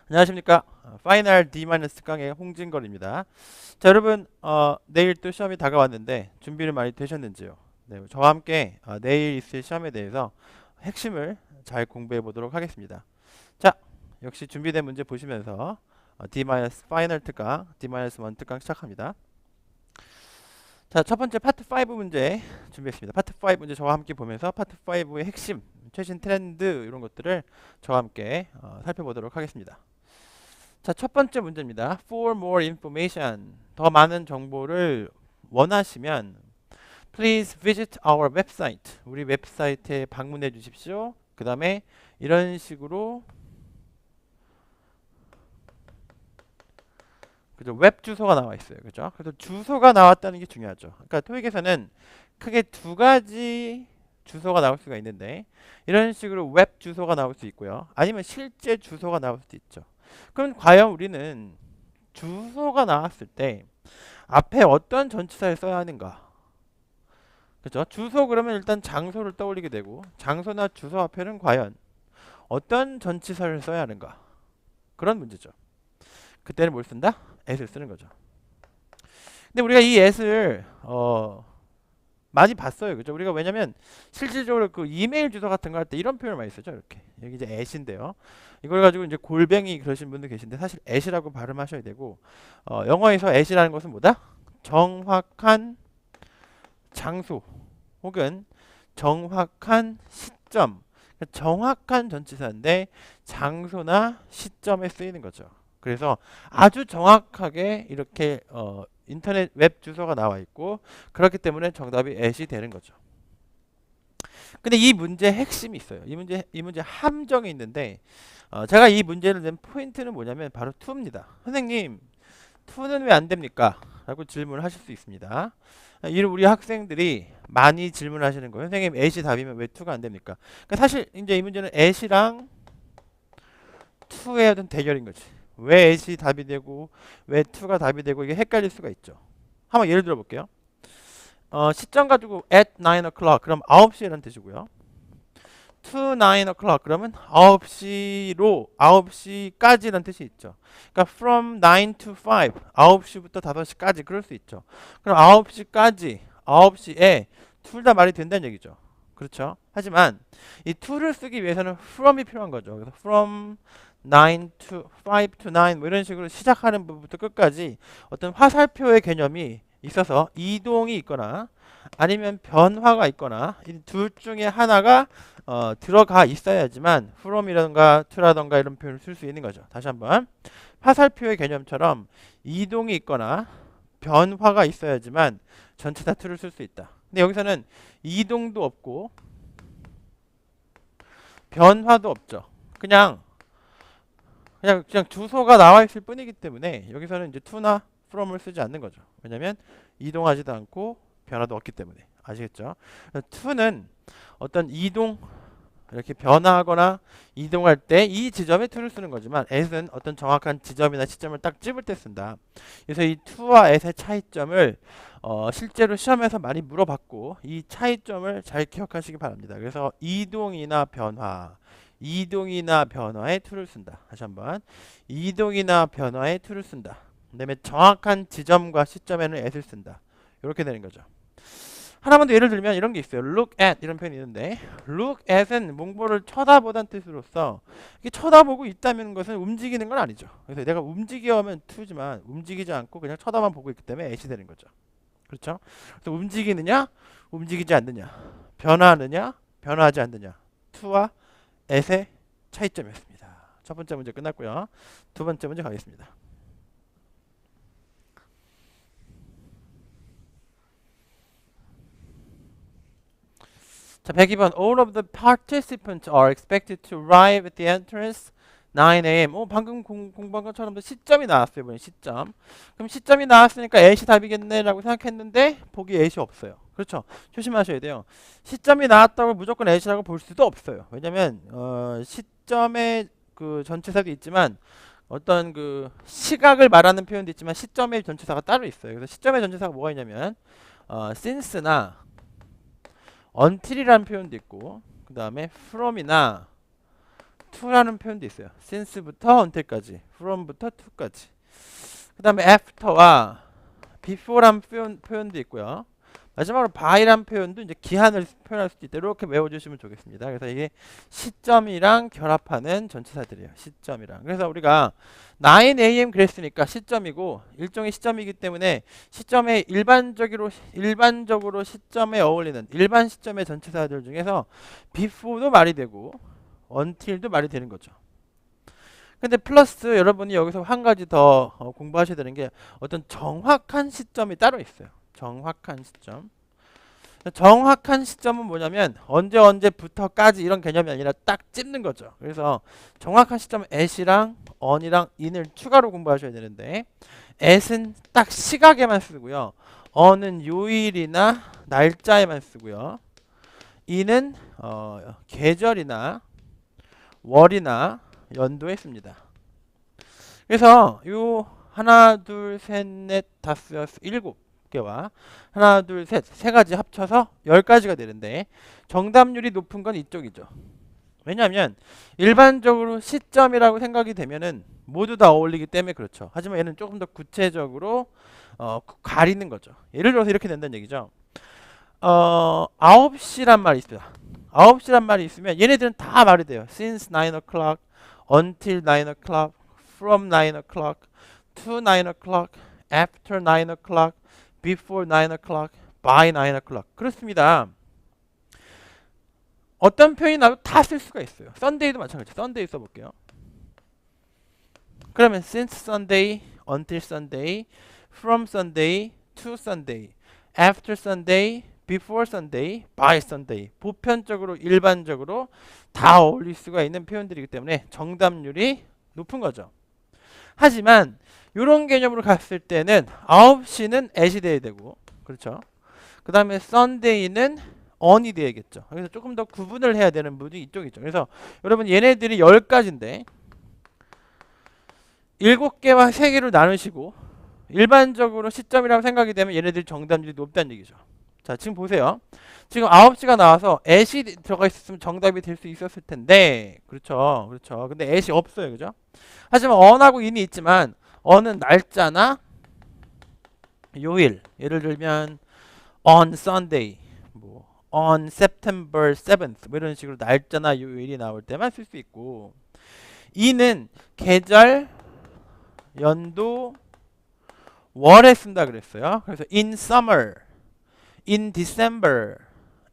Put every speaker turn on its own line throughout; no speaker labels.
안녕하십니까. 파이널 D-강의 홍진걸입니다. 자, 여러분, 내일 또 시험이 다가왔는데 준비를 많이 되셨는지요? 네, 저와 함께 내일 있을 시험에 대해서 핵심을 잘 공부해 보도록 하겠습니다. 자, 역시 준비된 문제 보시면서 파이널 특강, D-1 특강 시작합니다. 자, 첫 번째 파트 5 문제 준비했습니다. 파트 5 문제 저와 함께 보면서 파트 5의 핵심, 최신 트렌드 이런 것들을 저와 함께 살펴보도록 하겠습니다. 자, 첫 번째 문제입니다. For more information, 더 많은 정보를 원하시면 please visit our website, 우리 웹사이트에 방문해 주십시오. 그 다음에 이런 식으로 그죠? 웹 주소가 나와 있어요. 그죠? 그래서 주소가 나왔다는 게 중요하죠. 그러니까 토익에서는 크게 두 가지 주소가 나올 수가 있는데 이런 식으로 웹 주소가 나올 수 있고요. 아니면 실제 주소가 나올 수도 있죠. 그럼 과연 우리는 주소가 나왔을 때 앞에 어떤 전치사를 써야 하는가? 그죠? 주소 그러면 일단 장소를 떠올리게 되고 장소나 주소 앞에는 과연 어떤 전치사를 써야 하는가? 그런 문제죠. 그때는 뭘 쓴다? at을 쓰는 거죠. 근데 우리가 이 at을 많이 봤어요. 그죠? 우리가 왜냐면 실질적으로 그 이메일 주소 같은 거 할 때 이런 표현을 많이 쓰죠. 이렇게. 여기 이제 at인데요. 이걸 가지고 이제 골뱅이 그러신 분들 계신데 사실 at이라고 발음하셔야 되고 영어에서 at이라는 것은 뭐다? 정확한 장소 혹은 정확한 시점, 정확한 전치사인데 장소나 시점에 쓰이는 거죠. 그래서 아주 정확하게 이렇게 인터넷 웹 주소가 나와 있고 그렇기 때문에 정답이 at이 되는 거죠. 근데 이 문제의 핵심이 있어요. 이 문제 함정이 있는데 제가 이 문제를 낸 포인트는 뭐냐면 바로 to입니다. 선생님, to는 왜 안 됩니까? 라고 질문을 하실 수 있습니다. 우리 학생들이 많이 질문하시는 거예요. 선생님, at이 답이면 왜 to가 안 됩니까? 그러니까 사실 이제 이 문제는 at이랑 to의 어떤 대결인 거지. 왜 at이 답이 되고 왜 to가 답이 되고 이게 헷갈릴 수가 있죠. 한번 예를 들어 볼게요. 시점 가지고 at 9 o'clock 그럼 9시라는 뜻이고요. to 9 o'clock 그러면 9시로 9시까지라는 뜻이 있죠. 그러니까 from 9 to 5 9시부터 5시까지 그럴 수 있죠. 그럼 9시까지 9시에 둘 다 말이 된다는 얘기죠. 그렇죠? 하지만 이 to를 쓰기 위해서는 from이 필요한 거죠. 그래서 from 9 to 5 to 9 뭐 이런 식으로 시작하는 부분부터 끝까지 어떤 화살표의 개념이 있어서 이동이 있거나 아니면 변화가 있거나 이 둘 중에 하나가 들어가 있어야지만 from이라던가 to라던가 이런 표현을 쓸 수 있는 거죠. 다시 한번 화살표의 개념처럼 이동이 있거나 변화가 있어야지만 전체 다 to를 쓸 수 있다. 근데 여기서는 이동도 없고 변화도 없죠. 그냥 주소가 나와 있을 뿐이기 때문에 여기서는 이제 to나 from을 쓰지 않는 거죠. 왜냐면 이동하지도 않고 변화도 없기 때문에. 아시겠죠? to는 어떤 이동 이렇게 변화하거나 이동할 때 이 지점에 to를 쓰는 거지만 at은 어떤 정확한 지점이나 시점을 딱 집을 때 쓴다. 그래서 이 to와 at의 차이점을 실제로 시험에서 많이 물어봤고 이 차이점을 잘 기억하시기 바랍니다. 그래서 이동이나 변화에 to를 쓴다. 다시 한번 이동이나 변화에 to를 쓴다. 그다음에 정확한 지점과 시점에는 at을 쓴다. 이렇게 되는 거죠. 하나만 더 예를 들면 이런 게 있어요. look at 이런 표현이 있는데 look at은 뭔가를 쳐다보다는 뜻으로서 이게 쳐다보고 있다는 것은 움직이는 건 아니죠. 그래서 내가 움직여 하면 to지만 움직이지 않고 그냥 쳐다만 보고 있기 때문에 at이 되는 거죠. 그렇죠? 그래서 움직이느냐, 움직이지 않느냐, 변화하느냐, 변화하지 않느냐, to와 at의 차이점이었습니다. 첫 번째 문제 끝났고요. 두 번째 문제 가겠습니다. 자, 102번. All of the participants are expected to arrive at the entrance 9 a.m. 방금 공부한 것처럼 시점이 나왔어요. 이번에 시점. 그럼 시점이 나왔으니까 at이 답이겠네라고 생각했는데 보기 at이 없어요. 그렇죠? 조심하셔야 돼요. 시점이 나왔다고 무조건 at이라고 볼 수도 없어요. 왜냐면 시점의 그 전체사도 있지만 어떤 그 시각을 말하는 표현도 있지만 시점의 전체사가 따로 있어요. 그래서 시점의 전체사가 뭐가 있냐면 since나 until이라는 표현도 있고 그 다음에 from이나 to라는 표현도 있어요. since부터 until까지, from부터 to까지. 그 다음에 after와 before란 표현도 있고요. 마지막으로 by란 표현도 이제 기한을 표현할 수도 있다. 이렇게 외워주시면 좋겠습니다. 그래서 이게 시점이랑 결합하는 전치사들이에요. 시점이랑. 그래서 우리가 9am 그랬으니까 시점이고 일종의 시점이기 때문에 시점에 일반적으로 시점에 어울리는 일반 시점의 전치사들 중에서 before도 말이 되고 until도 말이 되는 거죠. 근데 플러스 여러분이 여기서 한 가지 더 공부하셔야 되는 게 어떤 정확한 시점이 따로 있어요. 정확한 시점. 정확한 시점은 뭐냐면 언제부터까지 이런 개념이 아니라 딱 찝는 거죠. 그래서 정확한 시점은 at이랑 on이랑 in을 추가로 공부하셔야 되는데 at은 딱 시각에만 쓰고요. on은 요일이나 날짜에만 쓰고요. in은 계절이나 월이나 연도에 씁니다. 그래서 요 하나 둘 셋 넷 다섯 여섯 일곱 개와 하나 둘 셋 세 가지 합쳐서 10가지가 되는데 정답률이 높은 건 이쪽이죠. 왜냐하면 일반적으로 시점이라고 생각이 되면은 모두 다 어울리기 때문에 그렇죠. 하지만 얘는 조금 더 구체적으로 가리는 거죠. 예를 들어서 이렇게 된다는 얘기죠. 9시란 말이 있어요. 9시란 말이 있으면 얘네들은 다 말이 돼요. since 9 o'clock, until 9 o'clock, from 9 o'clock, to 9 o'clock, after 9 o'clock, before 9 o'clock, by 9 o'clock. 그렇습니다. 어떤 표현이 나도 다 쓸 수가 있어요. Sunday도 마찬가지. Sunday 써볼게요. 그러면 since Sunday, until Sunday, from Sunday, to Sunday, after Sunday, before Sunday, by Sunday. 보편적으로 일반적으로 다 어울릴 수가 있는 표현들이기 때문에 정답률이 높은 거죠. 하지만 이런 개념으로 갔을 때는 9시는 at이 돼야 되고 그렇죠. 그 다음에 Sunday는 on이 돼야겠죠. 그래서 조금 더 구분을 해야 되는 부분이 이쪽이죠. 그래서 여러분 얘네들이 10가지인데 7개와 3개로 나누시고 일반적으로 시점이라고 생각이 되면 얘네들이 정답률이 높다는 얘기죠. 자, 지금 보세요. 지금 9시가 나와서 at이 들어가 있었으면 정답이 될 수 있었을 텐데 그렇죠. 그렇죠. 근데 at이 없어요. 그죠? 하지만 on하고 in이 있지만 on은 날짜나 요일, 예를 들면 on Sunday, 뭐 on September 7th 뭐 이런 식으로 날짜나 요일이 나올 때만 쓸 수 있고 in은 계절, 연도, 월에 쓴다 그랬어요. 그래서 in summer, in December,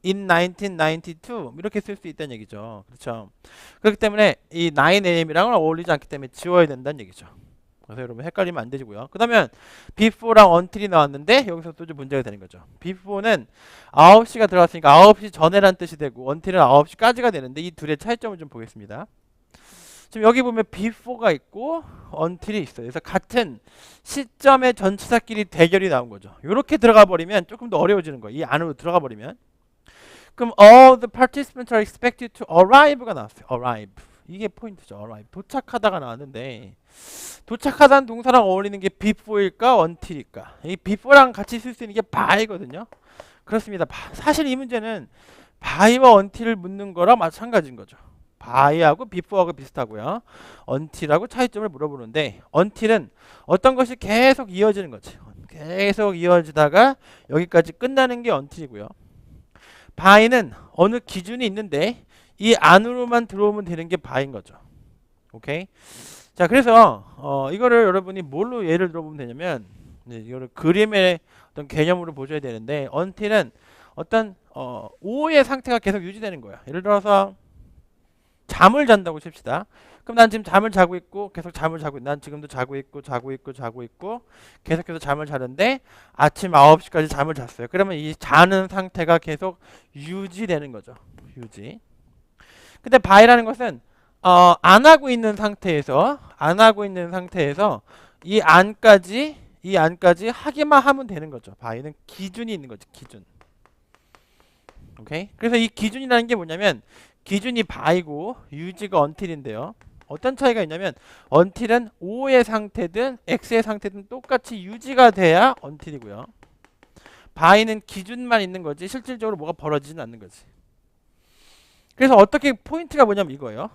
in 1992 이렇게 쓸 수 있다는 얘기죠. 그렇죠. 그렇기 때문에 이 9am이랑은 어울리지 않기 때문에 지워야 된다는 얘기죠. 그래서 여러분 헷갈리면 안 되시고요. 그 다음에 before랑 until이 나왔는데 여기서 또 좀 문제가 되는 거죠. before는 9시가 들어갔으니까 9시 전에란 뜻이 되고 until은 9시까지가 되는데 이 둘의 차이점을 좀 보겠습니다. 지금 여기 보면 before가 있고 until이 있어요. 그래서 같은 시점의 전치사끼리 대결이 나온 거죠. 이렇게 들어가 버리면 조금 더 어려워지는 거예요. 이 안으로 들어가 버리면. 그럼 all the participants are expected to arrive가 나왔어요. arrive. 이게 포인트죠. arrive. 도착하다가 나왔는데 도착하다는 동사랑 어울리는 게 before일까 until일까? 이 before랑 같이 쓸 수 있는 게 by거든요. 그렇습니다. 사실 이 문제는 by와 until을 묻는 거랑 마찬가지인 거죠. by하고 before하고 비슷하고요. until하고 차이점을 물어보는데 until은 어떤 것이 계속 이어지는 거지. 계속 이어지다가 여기까지 끝나는 게 until이고요. by는 어느 기준이 있는데 이 안으로만 들어오면 되는 게 by인 거죠. 오케이? 자, 그래서 이거를 여러분이 뭘로 예를 들어보면 되냐면 이거를 그림의 어떤 개념으로 보셔야 되는데 until은 어떤 오의 상태가 계속 유지되는 거야. 예를 들어서 잠을 잔다고 칩시다. 그럼 난 지금 잠을 자고 있고 계속 잠을 자고 난 지금도 자고 있고 계속해서 잠을 자는데 아침 9시까지 잠을 잤어요. 그러면 이 자는 상태가 계속 유지되는 거죠. 유지. 근데 by라는 것은 안 하고 있는 상태에서 이 안까지 하기만 하면 되는 거죠. by는 기준이 있는 거죠. 기준. 오케이? 그래서 이 기준이라는 게 뭐냐면 기준이 by고 유지가 until인데요. 어떤 차이가 있냐면 until은 O의 상태든 X의 상태든 똑같이 유지가 돼야 until이고요. by는 기준만 있는 거지 실질적으로 뭐가 벌어지진 않는 거지. 그래서 어떻게 포인트가 뭐냐면 이거예요.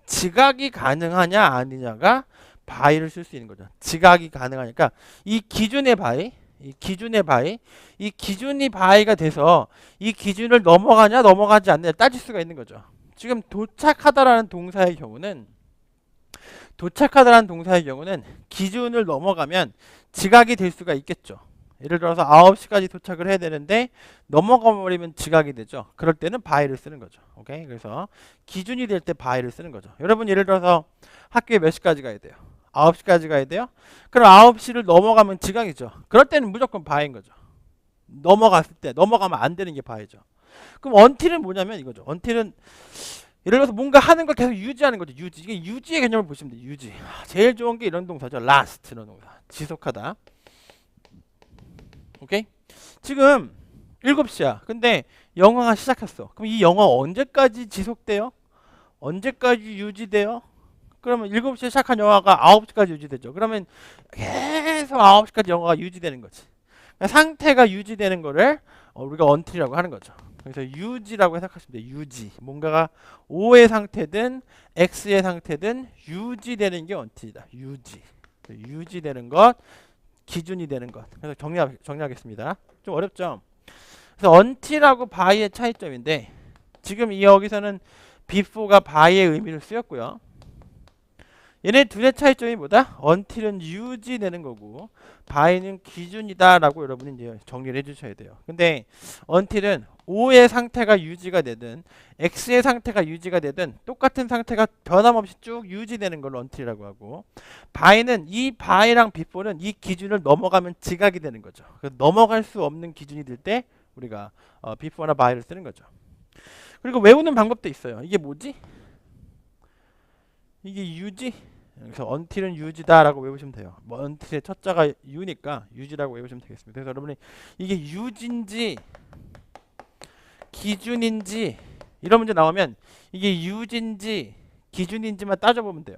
지각이 가능하냐 아니냐가 바이를 쓸 수 있는 거죠. 지각이 가능하니까 이 기준의 바이, 이 기준이 바이가 돼서 이 기준을 넘어가냐 넘어가지 않느냐 따질 수가 있는 거죠. 지금 도착하다라는 동사의 경우는 기준을 넘어가면 지각이 될 수가 있겠죠. 예를 들어서 9시까지 도착을 해야 되는데 넘어가 버리면 지각이 되죠. 그럴 때는 바이를 쓰는 거죠. 오케이? 그래서 기준이 될 때 바이를 쓰는 거죠. 여러분 예를 들어서 학교에 몇 시까지 가야 돼요? 9시까지 가야 돼요? 그럼 9시를 넘어가면 지각이죠. 그럴 때는 무조건 바이인 거죠. 넘어갔을 때 넘어가면 안 되는 게 바이죠. 그럼 언틸은 뭐냐면 이거죠. 언틸은 예를 들어서 뭔가 하는 걸 계속 유지하는 거죠. 유지. 이게 유지의 개념을 보시면 돼요. 유지. 제일 좋은 게 이런 동사죠. last 이런 동사. 지속하다. 오케이? 지금 7시야. 근데 영화가 시작했어. 그럼 이 영화 언제까지 지속돼요? 언제까지 유지돼요? 그러면 7시에 시작한 영화가 9시까지 유지되죠. 그러면 계속 9시까지 영화가 유지되는 거지. 그러니까 상태가 유지되는 거를 우리가 until이라고 하는 거죠. 그래서 유지라고 해석하시면 돼요. 유지. 뭔가가 O의 상태든 X의 상태든 유지되는 게 until이다. 유지. 유지되는 것, 기준이 되는 것. 그래서 정리하겠습니다. 좀 어렵죠? 그래서 until하고 by의 차이점인데 지금 이 여기서는 before가 by의 의미를 쓰였고요. 얘네 둘의 차이점이 뭐다? until은 유지되는 거고 by는 기준이다 라고 여러분이 이제 정리를 해주셔야 돼요. 근데 until은 O의 상태가 유지가 되든 X의 상태가 유지가 되든 똑같은 상태가 변함없이 쭉 유지되는 걸 until이라고 하고 by는 이 by랑 before는 이 기준을 넘어가면 지각이 되는 거죠. 그래서 넘어갈 수 없는 기준이 될 때 우리가 before나 by를 쓰는 거죠. 그리고 외우는 방법도 있어요. 이게 뭐지? 이게 유지? 그래서 until은 유지다라고 외우시면 돼요. 뭐 until의 첫 자가 유니까 유지라고 외우시면 되겠습니다. 그래서 여러분이 이게 유지인지 기준인지 이런 문제 나오면 이게 유지인지 기준인지만 따져보면 돼요.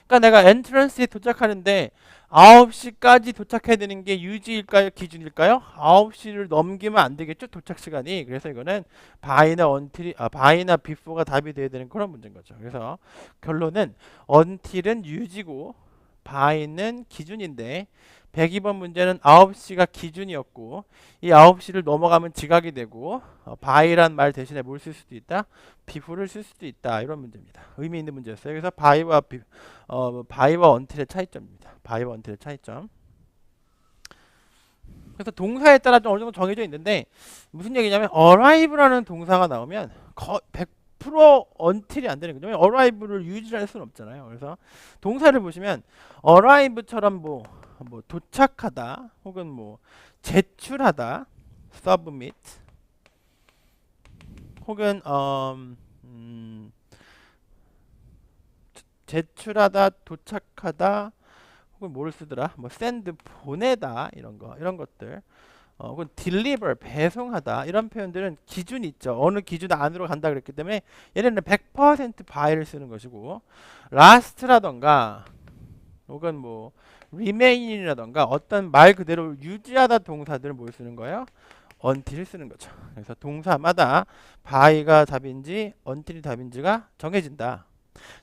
그러니까 내가 엔트런스에 도착하는데 9시까지 도착해야 되는 게 유지일까요? 기준일까요? 9시를 넘기면 안 되겠죠? 도착 시간이. 그래서 이거는 by나 before가 답이 돼야 되는 그런 문제인 거죠. 그래서 결론은 until은 유지고 by는 기준인데 102번 문제는 9시가 기준이었고 이 9시를 넘어가면 지각이 되고 by란 말 대신에 뭘 쓸 수도 있다? before를 쓸 수도 있다. 이런 문제입니다. 의미 있는 문제였어요. 그래서 by와 until의 차이점입니다. by와 until의 차이점. 그래서 동사에 따라 좀 어느 정도 정해져 있는데 무슨 얘기냐면 arrive라는 동사가 나오면 100% until이 안 되는 거죠. arrive를 유지할 수는 없잖아요. 그래서 동사를 보시면 arrive처럼 뭐 도착하다 혹은 뭐 제출하다 submit 혹은 제출하다 도착하다 혹은 뭐를 쓰더라 뭐 send 보내다 이런 것들 혹은 deliver 배송하다 이런 표현들은 기준이 있죠. 어느 기준 안으로 간다 그랬기 때문에 얘네는 100% by를 쓰는 것이고 last라던가 혹은 뭐 remain이라던가 어떤 말 그대로 유지하다 동사들은 뭘 쓰는 거예요? until을 쓰는 거죠. 그래서 동사마다 by가 답인지 until이 답인지가 정해진다.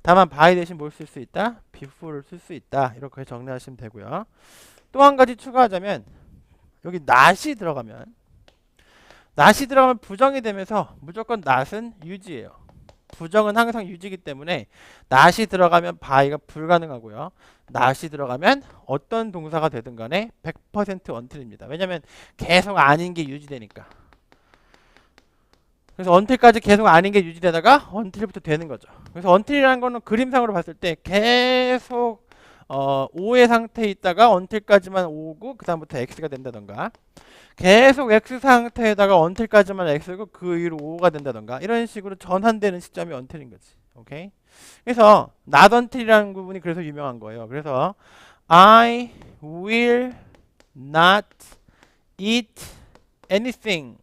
다만 by 대신 뭘 쓸 수 있다? before를 쓸 수 있다. 이렇게 정리하시면 되고요. 또 한 가지 추가하자면 여기 not이 들어가면 부정이 되면서 무조건 not은 유지예요. 부정은 항상 유지이기 때문에 not이 들어가면 by가 불가능하고요. not이 들어가면 어떤 동사가 되든 간에 100% until입니다. 왜냐면 계속 아닌 게 유지되니까. 그래서 until까지 계속 아닌 게 유지되다가 until부터 되는 거죠. 그래서 until이라는 거는 그림상으로 봤을 때 계속 O의 상태에 있다가 until까지만 오고 그 다음부터 X가 된다던가 계속 X 상태에다가 until까지만 X고 그 위로 O가 된다던가 이런 식으로 전환되는 시점이 until인 거지. 오케이? 그래서 not until이라는 부분이 그래서 유명한 거예요. 그래서 I will not eat anything.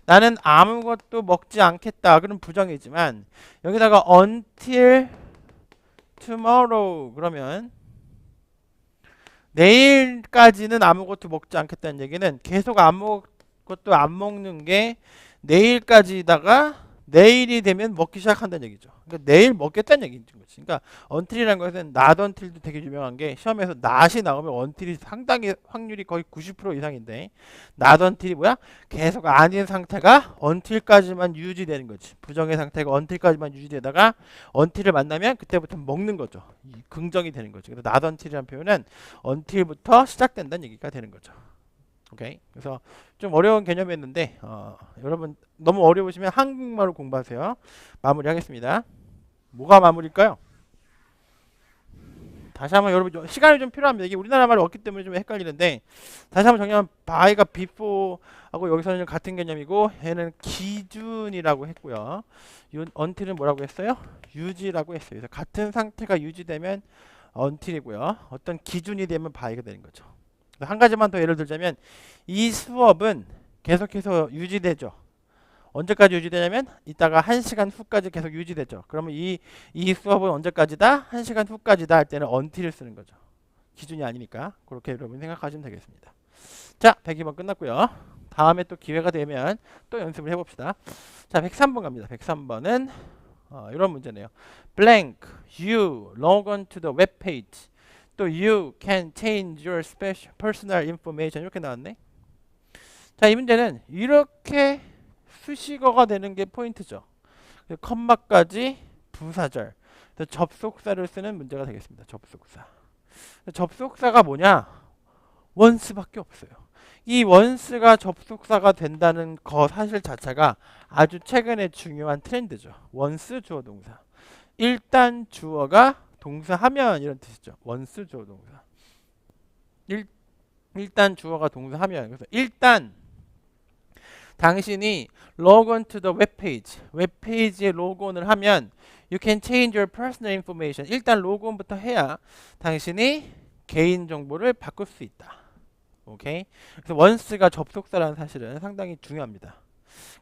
나는 아무것도 먹지 않겠다. 그럼 부정이지만 여기다가 until tomorrow 그러면 내일까지는 아무것도 먹지 않겠다는 얘기는 계속 아무것도 안 먹는 게 내일까지다가 내일이 되면 먹기 시작한다는 얘기죠. 그러니까 내일 먹겠다는 얘기인 거지. 그러니까 until이라는 것은 not until도 되게 유명한 게 시험에서 not이 나오면 until이 상당히 확률이 거의 90% 이상인데 not until이 뭐야? 계속 아닌 상태가 until까지만 유지되는 거지. 부정의 상태가 until까지만 유지되다가 until을 만나면 그때부터 먹는 거죠. 긍정이 되는 거죠. 그래서 not until이라는 표현은 until부터 시작된다는 얘기가 되는 거죠. 오케이. 그래서 좀 어려운 개념이었는데 여러분 너무 어려우시면 한국말로 공부하세요. 마무리하겠습니다. 뭐가 마무리일까요? 다시 한번 여러분 시간이 좀 필요합니다. 이게 우리나라 말이 없기 때문에 좀 헷갈리는데 다시 한번 정리하면 by가 before하고 여기서는 같은 개념이고 얘는 기준이라고 했고요. until은 뭐라고 했어요? 유지라고 했어요. 그래서 같은 상태가 유지되면 until이고요. 어떤 기준이 되면 by가 되는 거죠. 한 가지만 더 예를 들자면 이 수업은 계속해서 유지되죠. 언제까지 유지되냐면 이따가 1시간 후까지 계속 유지되죠. 그러면 이 수업은 언제까지다? 1시간 후까지다 할 때는 until을 쓰는 거죠. 기준이 아니니까 그렇게 여러분 생각하시면 되겠습니다. 자, 102번 끝났고요. 다음에 또 기회가 되면 또 연습을 해봅시다. 자, 103번 갑니다. 103번은 이런 문제네요. blank, you log on to the web page. 또 you can change your special personal information 이렇게 나왔네. 자, 이 문제는 이렇게 수식어가 되는 게 포인트죠. 컴마까지 부사절, 접속사를 쓰는 문제가 되겠습니다. 접속사. 접속사가 뭐냐? once밖에 없어요. 이 once가 접속사가 된다는 거 사실 자체가 아주 최근에 중요한 트렌드죠. once 주어 동사. 일단 주어가 동사하면 이런 뜻이죠. once 주어 동사. 일단 주어가 동사하면. 그래서 일단 당신이 log on to the web page. 웹페이지에 로그온을 하면 you can change your personal information. 일단 로그온부터 해야 당신이 개인 정보를 바꿀 수 있다. 오케이? 그래서 once가 접속사라는 사실은 상당히 중요합니다.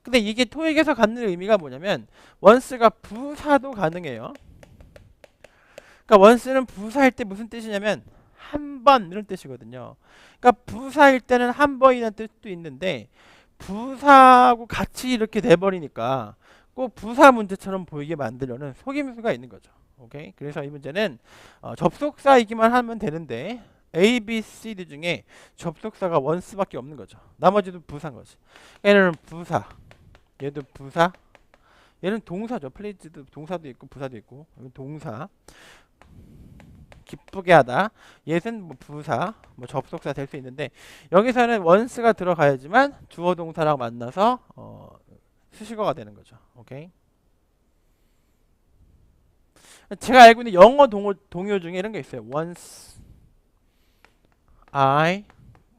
근데 이게 토익에서 갖는 의미가 뭐냐면 once가 부사도 가능해요. 그러니까 once는 부사일 때 무슨 뜻이냐면 한 번 이런 뜻이거든요. 그러니까 부사일 때는 한 번이라는 뜻도 있는데 부사하고 같이 이렇게 돼버리니까 꼭 부사 문제처럼 보이게 만들려는 속임수가 있는 거죠. 오케이? 그래서 이 문제는 접속사이기만 하면 되는데 A, B, C, D 중에 접속사가 once밖에 없는 거죠. 나머지도 부사인 거지. 얘는 부사, 얘도 부사, 얘는 동사죠. 플레이즈도 동사도 있고 부사도 있고 동사. 기쁘게 하다. 얘는 뭐 부사, 뭐 접속사 될 수 있는데 여기서는 once가 들어가야지만 주어 동사랑 만나서 수식어가 되는 거죠. 오케이. 제가 알고 있는 영어 동요 중에 이런 게 있어요. Once I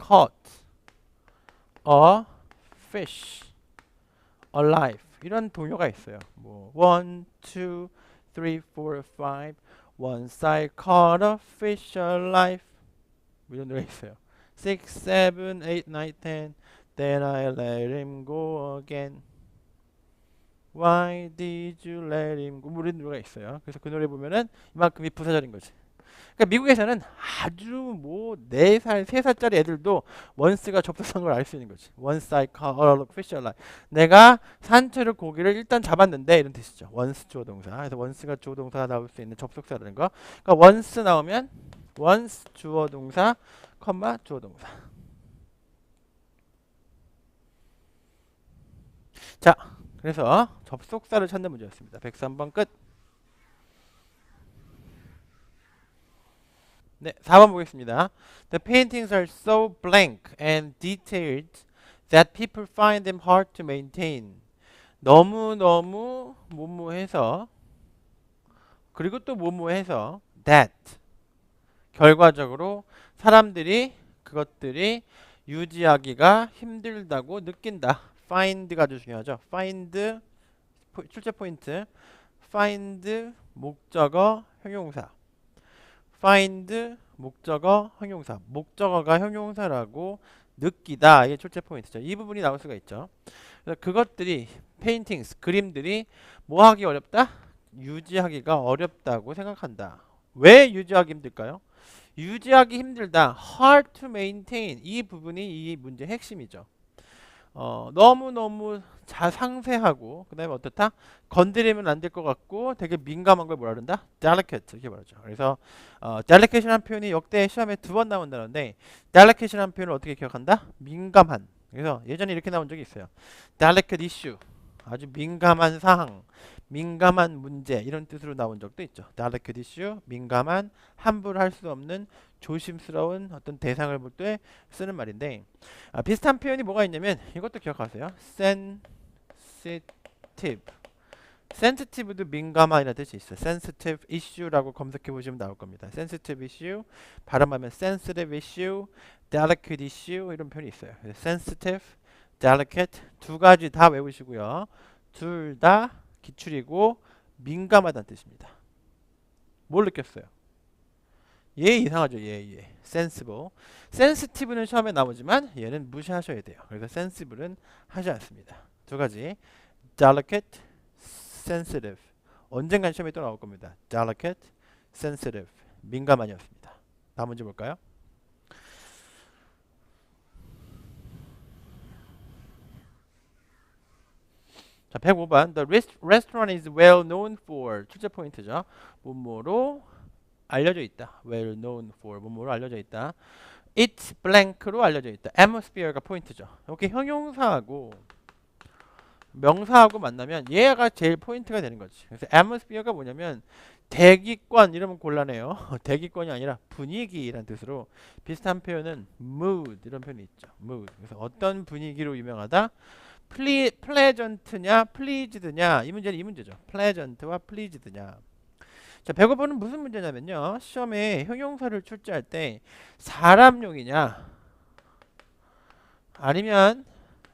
caught a fish alive. 이런 동요가 있어요. 뭐 1, 2, 3, 4, 5 Once I caught a fish alive. 이런 노래 있어요. 6, 7, 8, 9, 10 Then I let him go again. Why did you let him go? 이런 노래가 있어요. 그래서 그 노래 보면은 이만큼이 부사절인 거지. 그러니까 미국에서는 아주 뭐 4살, 3살짜리 애들도 once가 접속한 걸 알 수 있는 거지. Once I caught a fish alive. 내가 산채를 고기를 일단 잡았는데 이런 뜻이죠. once 주어 동사. 그래서 once가 주어 동사가 나올 수 있는 접속사라는 거. 그러니까 once 나오면 once 주어 동사, 컴마 주어 동사. 자, 그래서 접속사를 찾는 문제였습니다. 103번 끝. 네, 4번 보겠습니다. The paintings are so blank and detailed that people find them hard to maintain. 너무너무 뭐뭐해서 그리고 또 뭐뭐해서 that 결과적으로 사람들이 그것들이 유지하기가 힘들다고 느낀다. find가 아주 중요하죠. find 출제 포인트. find 목적어 형용사. find 목적어 형용사. 목적어가 형용사라고 느끼다. 이게 출제 포인트죠. 이 부분이 나올 수가 있죠. 그래서 그것들이 paintings 그림들이 뭐 하기 어렵다? 유지하기가 어렵다고 생각한다. 왜 유지하기 힘들까요? 유지하기 힘들다. hard to maintain 이 부분이 이 문제의 핵심이죠. 너무너무 상세하고 그다음에 어떻다? 건드리면 안 될 것 같고 되게 민감한 걸 뭐라 그런다? delicate 이렇게 말하죠. 그래서 delicate라는 표현이 역대 시험에 2번 나온다는데 delicate라는 표현을 어떻게 기억한다? 민감한. 그래서 예전에 이렇게 나온 적이 있어요. delicate issue. 아주 민감한 사항, 민감한 문제 이런 뜻으로 나온 적도 있죠. delicate issue, 민감한, 함부로 할 수 없는 조심스러운 어떤 대상을 볼 때 쓰는 말인데 비슷한 표현이 뭐가 있냐면 이것도 기억하세요. sensitive. sensitive도 민감한이라는 뜻이 있어요. sensitive issue라고 검색해 보시면 나올 겁니다. sensitive issue, 발음하면 sensitive issue, delicate issue 이런 표현이 있어요. sensitive, delicate 두 가지 다 외우시고요. 둘 다 기출이고 민감하다는 뜻입니다. 뭘 느꼈어요? 얘 이상하죠. 얘 sensible. sensitive는 시험에 나오지만 얘는 무시하셔야 돼요. 그래서 sensible은 하지 않습니다. 두 가지 delicate, sensitive 언젠간 시험에 또 나올 겁니다. delicate, sensitive 민감한이었습니다. 다음 문제 볼까요? 자, 105번. The restaurant is well known for 출제 포인트죠. 뭐뭐로 알려져 있다. well known for 뭐뭐로 알려져 있다. It's blank로 알려져 있다. atmosphere가 포인트죠. 이렇게 형용사하고 명사하고 만나면 얘가 제일 포인트가 되는 거지. 그래서 atmosphere가 뭐냐면 대기권 이러면 곤란해요. 대기권이 아니라 분위기라는 뜻으로 비슷한 표현은 mood 이런 표현이 있죠. mood. 그래서 어떤 분위기로 유명하다. pleasant냐, pleased냐 이 문제는 이 문제죠. pleasant와 pleased냐. 자, 105번은 무슨 문제냐면요. 시험에 형용사를 출제할 때 사람용이냐 아니면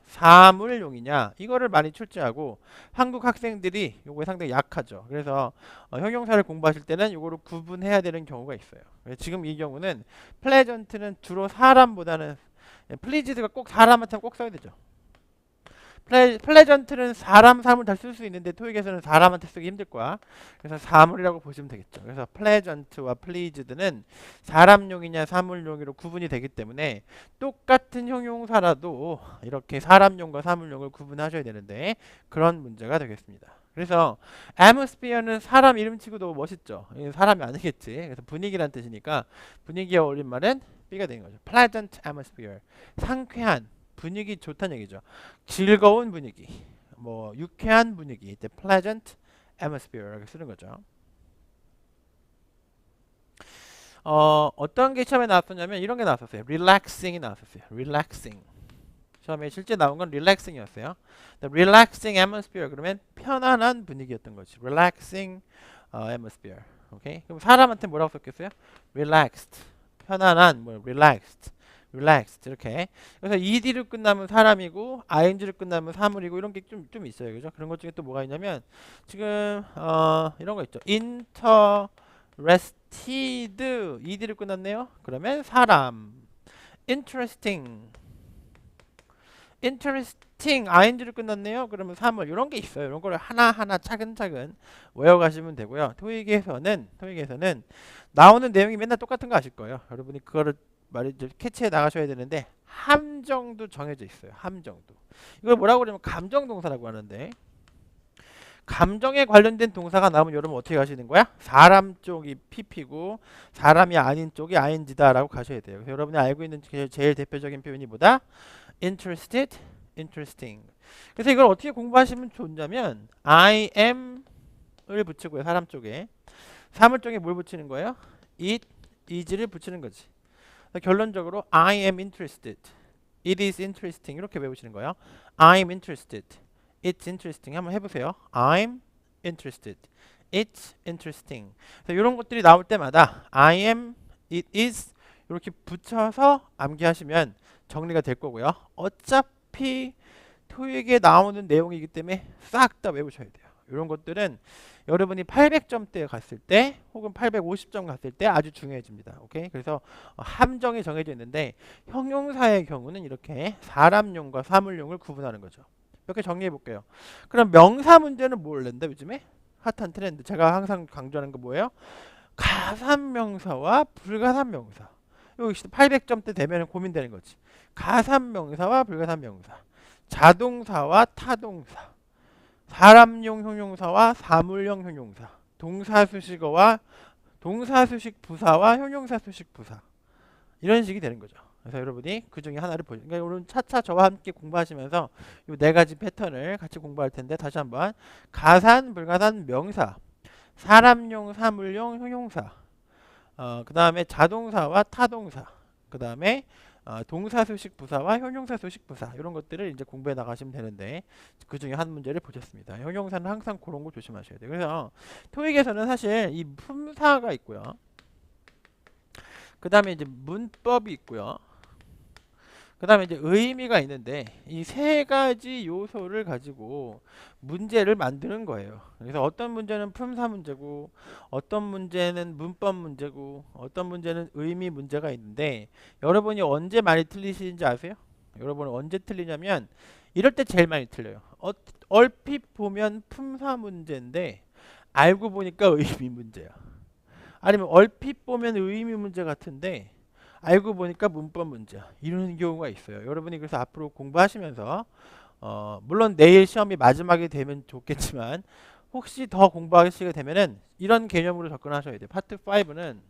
사물용이냐 이거를 많이 출제하고 한국 학생들이 요거에 상당히 약하죠. 그래서 형용사를 공부하실 때는 요거를 구분해야 되는 경우가 있어요. 지금 이 경우는 pleasant는 주로 사람보다는 pleased가 꼭 사람한테 꼭 써야 되죠. 플레전트는 사람 사물 다 쓸 수 있는데 토익에서는 사람한테 쓰기 힘들 거야. 그래서 사물이라고 보시면 되겠죠. 그래서 플레전트와 플리즈드는 사람용이냐 사물용으로 구분이 되기 때문에 똑같은 형용사라도 이렇게 사람용과 사물용을 구분하셔야 되는데 그런 문제가 되겠습니다. 그래서 atmosphere는 사람 이름 치고도 멋있죠. 사람이 아니겠지. 그래서 분위기란 뜻이니까 분위기에 어울린 말은 B가 되는 거죠. pleasant atmosphere. 상쾌한 분위기 좋다는 얘기죠. 즐거운 분위기, 뭐 유쾌한 분위기, 이때 pleasant atmosphere라고 쓰는 거죠. 어떤 게 시험에 나왔었냐면 이런 게 나왔었어요. relaxing이 나왔었어요. relaxing. 시험에 실제 나온 건 relaxing이었어요. The relaxing atmosphere 그러면 편안한 분위기였던 거지. relaxing atmosphere. 오케이? 그럼 사람한테 뭐라고 썼겠어요? relaxed. 편안한 뭐 relaxed. relaxed 이렇게. 그래서 ed로 끝나면 사람이고 ing로 끝나면 사물이고 이런 게 좀 있어요. 그죠? 그런 것 중에 또 뭐가 있냐면 지금 이런 거 있죠. interested ed로 끝났네요. 그러면 사람. interesting ing로 끝났네요. 그러면 사물 이런 게 있어요. 이런 거를 하나하나 차근차근 외워가시면 되고요. 토익에서는 나오는 내용이 맨날 똑같은 거 아실 거예요. 여러분이 그거를 캐치해 나가셔야 되는데 함정도 정해져 있어요. 함정도. 이걸 뭐라고 그러냐면 감정동사라고 하는데 감정에 관련된 동사가 나오면 여러분 어떻게 가시는 거야? 사람 쪽이 PP고 사람이 아닌 쪽이 ING다라고 가셔야 돼요. 그래서 여러분이 알고 있는 제일 대표적인 표현이 뭐다? interested, interesting. 그래서 이걸 어떻게 공부하시면 좋냐면 I am을 붙이고요. 사람 쪽에. 사물 쪽에 뭘 붙이는 거예요? it, is를 붙이는 거지. 결론적으로 I am interested. It is interesting. 이렇게 외우시는 거예요. I'm interested. It's interesting. 한번 해보세요. I'm interested. It's interesting. 이런 것들이 나올 때마다 I am, it is 이렇게 붙여서 암기하시면 정리가 될 거고요. 어차피 토익에 나오는 내용이기 때문에 싹 다 외우셔야 돼요. 이런 것들은 여러분이 800점대 갔을 때 혹은 850점 갔을 때 아주 중요해집니다. 오케이? 그래서 함정이 정해져 있는데 형용사의 경우는 이렇게 사람용과 사물용을 구분하는 거죠. 이렇게 정리해 볼게요. 그럼 명사 문제는 뭘 낸다 요즘에? 핫한 트렌드. 제가 항상 강조하는 거 뭐예요? 가산명사와 불가산명사. 여기 800점대 되면 고민되는 거지. 가산명사와 불가산명사. 자동사와 타동사, 사람용 형용사와 사물용 형용사, 동사수식어와 동사수식 부사와 형용사 수식 부사, 이런 식이 되는 거죠. 그래서 여러분이 그 중에 하나를 보죠. 그러니까 오늘 차차 저와 함께 공부하시면서 이 네 가지 패턴을 같이 공부할 텐데, 다시 한번 가산, 불가산, 명사, 사람용, 사물용, 형용사, 그 다음에 자동사와 타동사, 그 다음에 동사수식 부사와 형용사수식 부사, 이런 것들을 이제 공부해 나가시면 되는데, 그 중에 한 문제를 보셨습니다. 형용사는 항상 그런 거 조심하셔야 돼요. 그래서 토익에서는 사실 이 품사가 있고요. 그 다음에 이제 문법이 있고요. 그 다음에 이제 의미가 있는데, 이 세 가지 요소를 가지고 문제를 만드는 거예요. 그래서 어떤 문제는 품사 문제고, 어떤 문제는 문법 문제고, 어떤 문제는 의미 문제가 있는데, 여러분이 언제 많이 틀리시는지 아세요? 여러분은 언제 틀리냐면, 이럴 때 제일 많이 틀려요. 얼핏 보면 품사 문제인데 알고 보니까 의미 문제야. 아니면 얼핏 보면 의미 문제 같은데 알고 보니까 문법 문제야. 이런 경우가 있어요. 여러분이 그래서 앞으로 공부하시면서 물론 내일 시험이 마지막이 되면 좋겠지만, 혹시 더 공부하시게 되면은 이런 개념으로 접근하셔야 돼요. 파트 5는,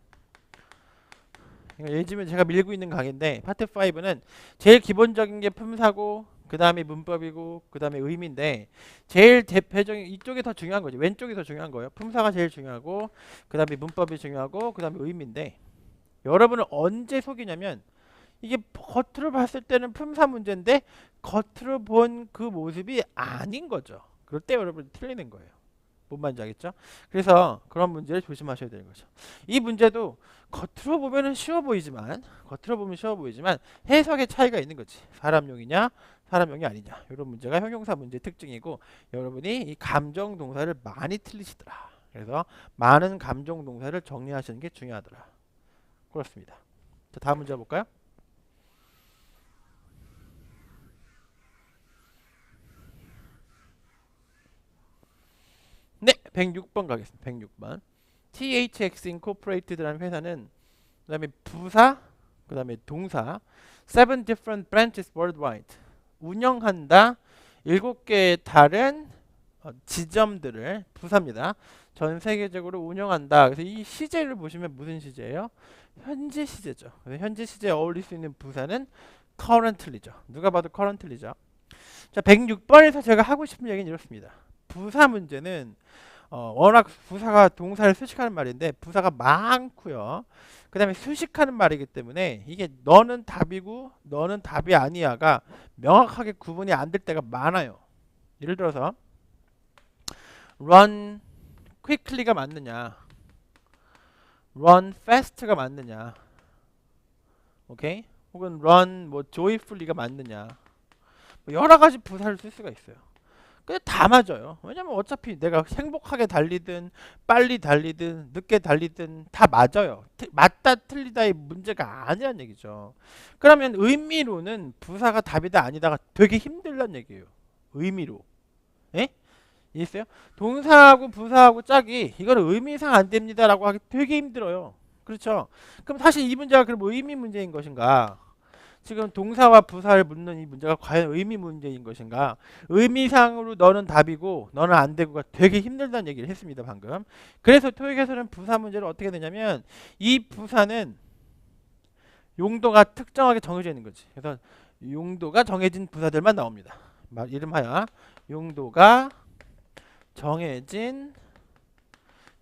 요즘에 제가 밀고 있는 강의인데, 파트 5는 제일 기본적인 게 품사고, 그 다음에 문법이고, 그 다음에 의미인데, 제일 대표적인 이쪽이 더 중요한 거죠. 왼쪽이 더 중요한 거예요. 품사가 제일 중요하고, 그 다음에 문법이 중요하고, 그 다음에 의미인데, 여러분은 언제 속이냐면, 이게 겉으로 봤을 때는 품사 문제인데 겉으로 본 그 모습이 아닌 거죠. 그럴 때 여러분 틀리는 거예요. 뭔 말인지 알겠죠? 그래서 그런 문제를 조심하셔야 되는 거죠. 이 문제도 겉으로 보면은 쉬워 보이지만, 해석의 차이가 있는 거지. 사람용이냐 사람용이 아니냐, 이런 문제가 형용사 문제의 특징이고, 여러분이 이 감정 동사를 많이 틀리시더라. 그래서 많은 감정 동사를 정리하시는 게 중요하더라. 그렇습니다. 자, 다음 문제 볼까요? 네, 106번 가겠습니다. 106번. THX Incorporated라는 회사는, 그 다음에 부사, 그 다음에 동사, 7 different branches worldwide, 운영한다 7개의 다른 지점들을, 부사입니다. 전 세계적으로 운영한다. 그래서 이 시제를 보시면 무슨 시제예요? 현재 시제죠. 그래서 현재 시제에 어울릴 수 있는 부사는 currently죠. 누가 봐도 currently죠. 자, 106번에서 제가 하고 싶은 얘기는 이렇습니다. 부사 문제는 워낙 부사가 동사를 수식하는 말인데 부사가 많고요. 그 다음에 수식하는 말이기 때문에 이게 너는 답이고 너는 답이 아니야가 명확하게 구분이 안 될 때가 많아요. 예를 들어서 run quickly가 맞느냐, run fast가 맞느냐, 오케이? 혹은 run 뭐 joyfully가 맞느냐, 뭐 여러 가지 부사를 쓸 수가 있어요. 근데 다 맞아요. 왜냐면 어차피 내가 행복하게 달리든 빨리 달리든 늦게 달리든 다 맞아요. 맞다 틀리다의 문제가 아니란 얘기죠. 그러면 의미로는 부사가 답이다 아니다가 되게 힘들란 얘기예요. 의미로. 예? 이해했어요? 동사하고 부사하고 짝이 이거는 의미상 안 됩니다라고 하기 되게 힘들어요. 그렇죠? 그럼 사실 이 문제가 그럼 의미 문제인 것인가? 지금 동사와 부사를 묻는 이 문제가 과연 의미 문제인 것인가? 의미상으로 너는 답이고 너는 안 되고가 되게 힘들다는 얘기를 했습니다, 방금. 그래서 토익에서는 부사 문제를 어떻게 되냐면, 이 부사는 용도가 특정하게 정해져 있는 거지. 그래서 용도가 정해진 부사들만 나옵니다. 이름하여 용도가 정해진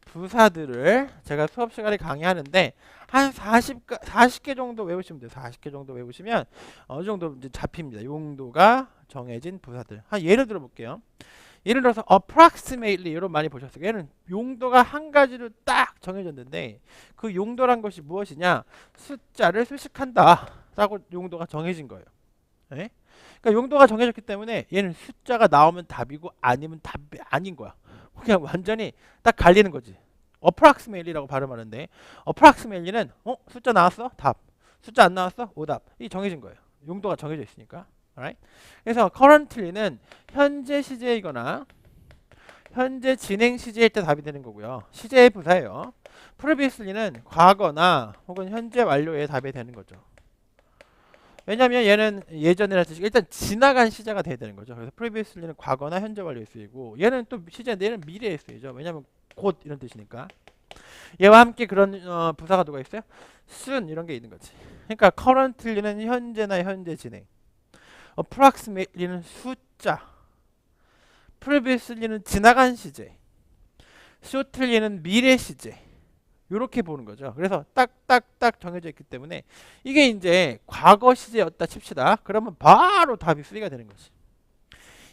부사들을 제가 수업 시간에 강의하는데 한 40개 정도 외우시면 돼요. 40개 정도 외우시면 어느 정도 이제 잡힙니다. 용도가 정해진 부사들. 한 예를 들어 볼게요. 예를 들어서 approximately 이런 많이 보셨어요. 얘는 용도가 한 가지로 딱 정해졌는데 그 용도란 것이 무엇이냐? 숫자를 수식한다 라고 용도가 정해진 거예요. 네? 그러니까 용도가 정해졌기 때문에 얘는 숫자가 나오면 답이고 아니면 답이 아닌 거야. 그냥 완전히 딱 갈리는 거지. approximately라고 발음하는데, approximately는 숫자 나왔어? 답. 숫자 안 나왔어? 오답. 이 정해진 거예요. 용도가 정해져 있으니까. alright? 그래서 currently는 현재 시제이거나 현재 진행 시제일 때 답이 되는 거고요. 시제의 부사예요. previously는 과거나 혹은 현재 완료에 답이 되는 거죠. 왜냐면 얘는 예전이라는 뜻이 일단 지나간 시제가 돼야 되는 거죠. 그래서 previously는 과거나 현재 완료에 쓰이고 얘는 또 시제인데 얘는 미래에 쓰이죠. 왜냐면 곧 이런 뜻이니까. 얘와 함께 그런 부사가 누가 있어요? soon 이런 게 있는 거지. 그러니까 currently는 현재나 현재 진행. approximately는 숫자. previously는 지나간 시제. shortly는 미래 시제. 요렇게 보는 거죠. 그래서 딱딱딱 정해져 있기 때문에 이게 이제 과거 시제였다 칩시다. 그러면 바로 답이 3가 되는 거지.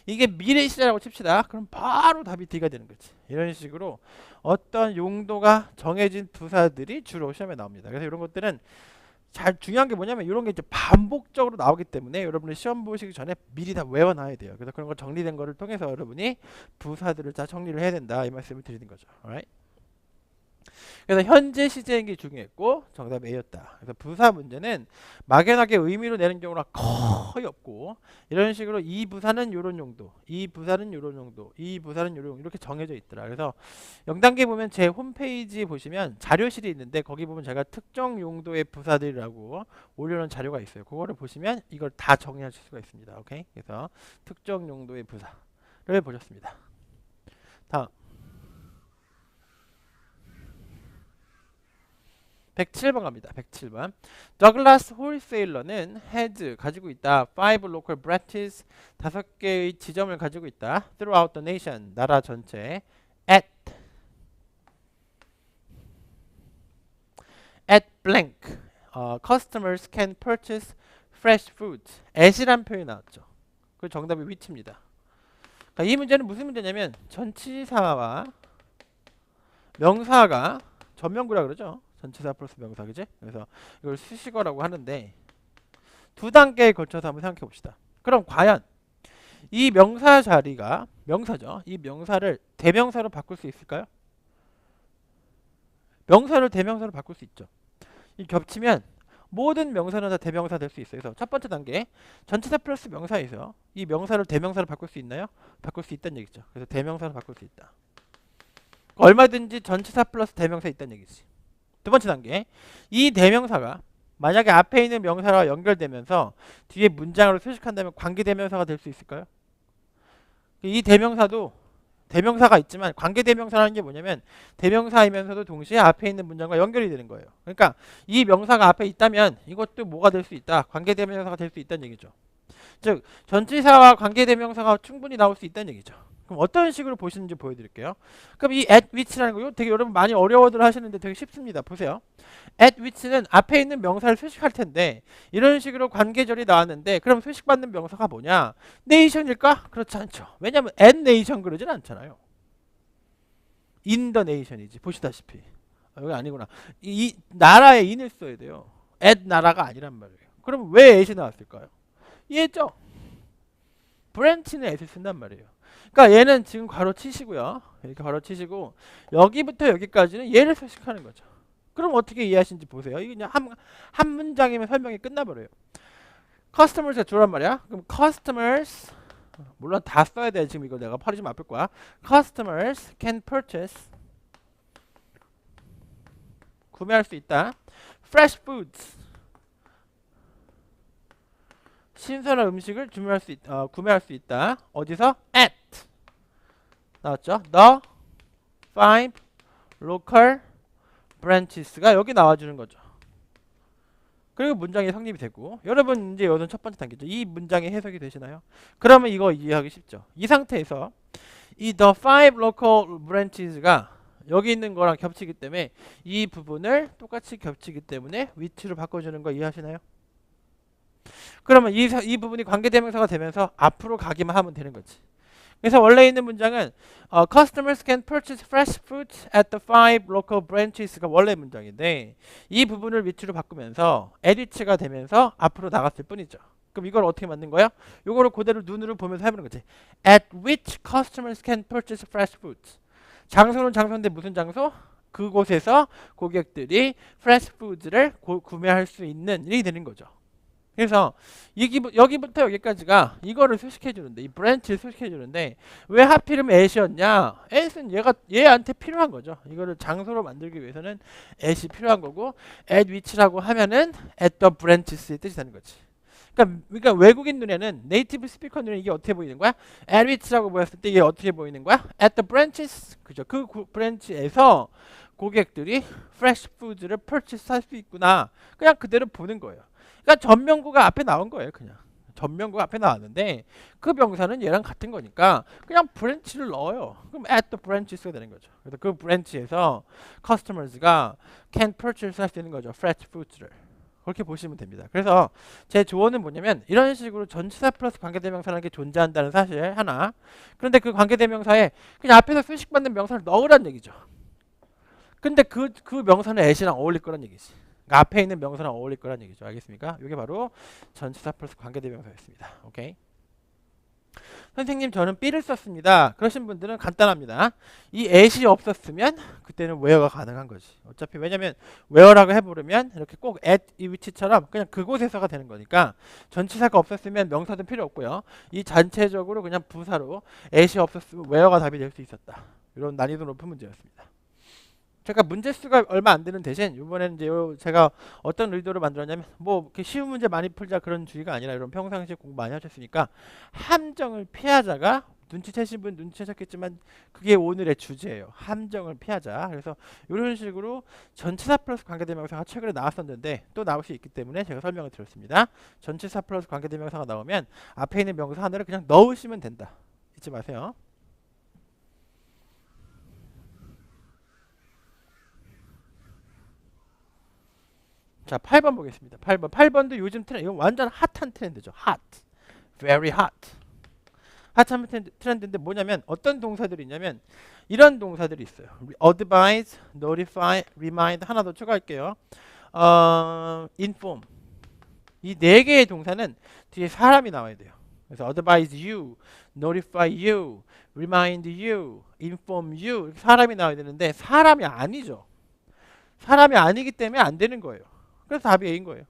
이게 미래 시제라고 칩시다. 그럼 바로 답이 D가 되는 거지. 이런 식으로 어떤 용도가 정해진 부사들이 주로 시험에 나옵니다. 그래서 이런 것들은 잘 중요한 게 뭐냐면 이런 게 이제 반복적으로 나오기 때문에 여러분이 시험 보시기 전에 미리 다 외워놔야 돼요. 그래서 그런 거 정리된 거를 통해서 여러분이 부사들을 다 정리를 해야 된다. 이 말씀을 드리는 거죠. alright? 그래서 현재 시제인 게 중요했고 정답이 A였다. 그래서 부사 문제는 막연하게 의미로 내는 경우가 거의 없고 이런 식으로 이 부사는 이런 용도, 이 부사는 이런 용도, 이 부사는 이런 용도 이렇게 정해져 있더라. 그래서 0단계 보면 제 홈페이지 보시면 자료실이 있는데 거기 보면 제가 특정 용도의 부사들이라고 올려놓은 자료가 있어요. 그거를 보시면 이걸 다 정리하실 수가 있습니다. 오케이? 그래서 특정 용도의 부사를 보셨습니다. 다음 107번 갑니다. 107번. Douglas Wholesaler는 has 가지고 있다. 5 local branches 5개의 지점을 가지고 있다. Throughout the nation 나라 전체 at blank customers can purchase fresh foods. at이란 표현이 나왔죠. 그 정답이 which입니다. 그러니까 이 문제는 무슨 문제냐면 전치사와 명사가 전명구라 그러죠. 전치사 플러스 명사 그지? 그래서 이걸 수식어라고 하는데 두 단계에 걸쳐서 한번 생각해 봅시다. 그럼 과연 이 명사 자리가 명사죠. 이 명사를 대명사로 바꿀 수 있을까요? 명사를 대명사로 바꿀 수 있죠. 이 겹치면 모든 명사는 다 대명사 될 수 있어요. 그래서 첫 번째 단계 전치사 플러스 명사에서 이 명사를 대명사로 바꿀 수 있나요? 바꿀 수 있다는 얘기죠. 그래서 대명사로 바꿀 수 있다. 얼마든지 전치사 플러스 대명사 있다는 얘기지. 두 번째 단계 이 대명사가 만약에 앞에 있는 명사와 연결되면서 뒤에 문장으로 수식한다면 관계대명사가 될 수 있을까요? 이 대명사도 대명사가 있지만 관계대명사라는 게 뭐냐면 대명사이면서도 동시에 앞에 있는 문장과 연결이 되는 거예요. 그러니까 이 명사가 앞에 있다면 이것도 뭐가 될 수 있다. 관계대명사가 될 수 있다는 얘기죠. 즉 전치사와 관계대명사가 충분히 나올 수 있다는 얘기죠. 그럼 어떤 식으로 보시는지 보여드릴게요. 그럼 이 at which라는 거 되게 여러분 많이 어려워들 하시는데 되게 쉽습니다. 보세요. at which는 앞에 있는 명사를 수식할 텐데 이런 식으로 관계절이 나왔는데 그럼 수식받는 명사가 뭐냐? nation일까? 그렇지 않죠. 왜냐하면 at nation 그러진 않잖아요. in the nation이지. 보시다시피. 여기 아니구나. 이 나라에 in을 써야 돼요. at 나라가 아니란 말이에요. 그럼 왜 at이 나왔을까요? 이해했죠? 브랜치는 at을 쓴단 말이에요. 그러니까 얘는 지금 괄호 치시고요. 이렇게 괄호 치시고 여기부터 여기까지는 얘를 수식하는 거죠. 그럼 어떻게 이해하시는지 보세요. 이게 그냥 한 문장이면 설명이 끝나버려요. customers가 주란 말이야. 그럼 customers 물론 다 써야 돼. 지금 이거 내가 팔이 좀 아플 거야. customers can purchase 구매할 수 있다. fresh foods 신선한 음식을 구매할 수 있다. 어디서? at 나왔죠? The 5 local branches가 여기 나와주는 거죠. 그리고 문장이 성립이 되고 여러분 이제 이건 첫 번째 단계죠. 이 문장이 해석이 되시나요? 그러면 이거 이해하기 쉽죠. 이 상태에서 이 the 5 local branches가 여기 있는 거랑 겹치기 때문에 이 부분을 똑같이 겹치기 때문에 위치로 바꿔주는 거 이해하시나요? 그러면 이 부분이 관계대명사가 되면서 앞으로 가기만 하면 되는 거지. 그래서 원래 있는 문장은 customers can purchase fresh fruit at the 5 local branches가 원래 문장인데 이 부분을 위치로 바꾸면서 at가 되면서 앞으로 나갔을 뿐이죠. 그럼 이걸 어떻게 만든 거야? 이거를 그대로 눈으로 보면서 해보는 거지. At which customers can purchase fresh fruit. 장소는 장소인데 무슨 장소? 그곳에서 고객들이 fresh foods를 구매할 수 있는 일이 되는 거죠. 그래서 여기부터 여기까지가 이거를 수식해 주는데 이 브랜치를 수식해 주는데 왜 하필이면 at이었냐? at은 얘한테 필요한 거죠. 이거를 장소로 만들기 위해서는 at이 필요한 거고 at which라고 하면은 at the branches의 뜻이 되는 거지. 그러니까 외국인 눈에는 네이티브 스피커 눈에 이게 어떻게 보이는 거야? at which라고 보였을 때 이게 어떻게 보이는 거야? at the branches. 그죠? 그 브랜치에서 고객들이 fresh foods를 purchase 할 수 있구나. 그냥 그대로 보는 거예요. 그러니까 전명구가 앞에 나온 거예요, 그냥. 전명구가 앞에 나왔는데 그 명사는 얘랑 같은 거니까 그냥 브랜치를 넣어요. 그럼 at the branches가 되는 거죠. 그래서 그 브랜치에서 customers가 can purchase 할 수 있는 거죠. fresh foods를. 그렇게 보시면 됩니다. 그래서 제 조언은 뭐냐면 이런 식으로 전치사 플러스 관계대명사라는 게 존재한다는 사실 하나. 그런데 그 관계대명사에 그냥 앞에서 수식받는 명사를 넣으란 얘기죠. 근데 그 명사는 at이랑 어울릴 거란 얘기지. 그러니까 앞에 있는 명사랑 어울릴 거란 얘기죠. 알겠습니까? 이게 바로 전치사 플러스 관계대명사였습니다. 오케이. 선생님 저는 B를 썼습니다. 그러신 분들은 간단합니다. 이 at이 없었으면 그때는 where가 가능한 거지. 어차피 왜냐면 where라고 해부르면 이렇게 꼭 at 이 위치처럼 그냥 그곳에서가 되는 거니까 전치사가 없었으면 명사도 필요 없고요. 이 전체적으로 그냥 부사로 at이 없었으면 where가 답이 될 수 있었다. 이런 난이도 높은 문제였습니다. 제가 문제 수가 얼마 안 되는 대신 이번에는 이제 제가 어떤 의도로 만들었냐면 뭐 이렇게 쉬운 문제 많이 풀자 그런 주의가 아니라 이런 평상시에 공부 많이 하셨으니까 함정을 피하자가 눈치채신 분 눈치채셨겠지만 그게 오늘의 주제예요. 함정을 피하자. 그래서 이런 식으로 전치사 플러스 관계대명사가 최근에 나왔었는데 또 나올 수 있기 때문에 제가 설명을 드렸습니다. 전치사 플러스 관계대명사가 나오면 앞에 있는 명사 하나를 그냥 넣으시면 된다. 잊지 마세요. 자, 8번 보겠습니다. 8번도 요즘 트렌드, 이건 완전 핫한 트렌드죠. hot. very hot. 핫한 트렌드인데 뭐냐면 어떤 동사들이 있냐면 이런 동사들이 있어요. advise, notify, remind 하나 더 추가할게요. inform. 이 네 개의 동사는 뒤에 사람이 나와야 돼요. 그래서 advise you, notify you, remind you, inform you 이렇게 사람이 나와야 되는데 사람이 아니죠. 사람이 아니기 때문에 안 되는 거예요. 그래서 답이 A인 거예요.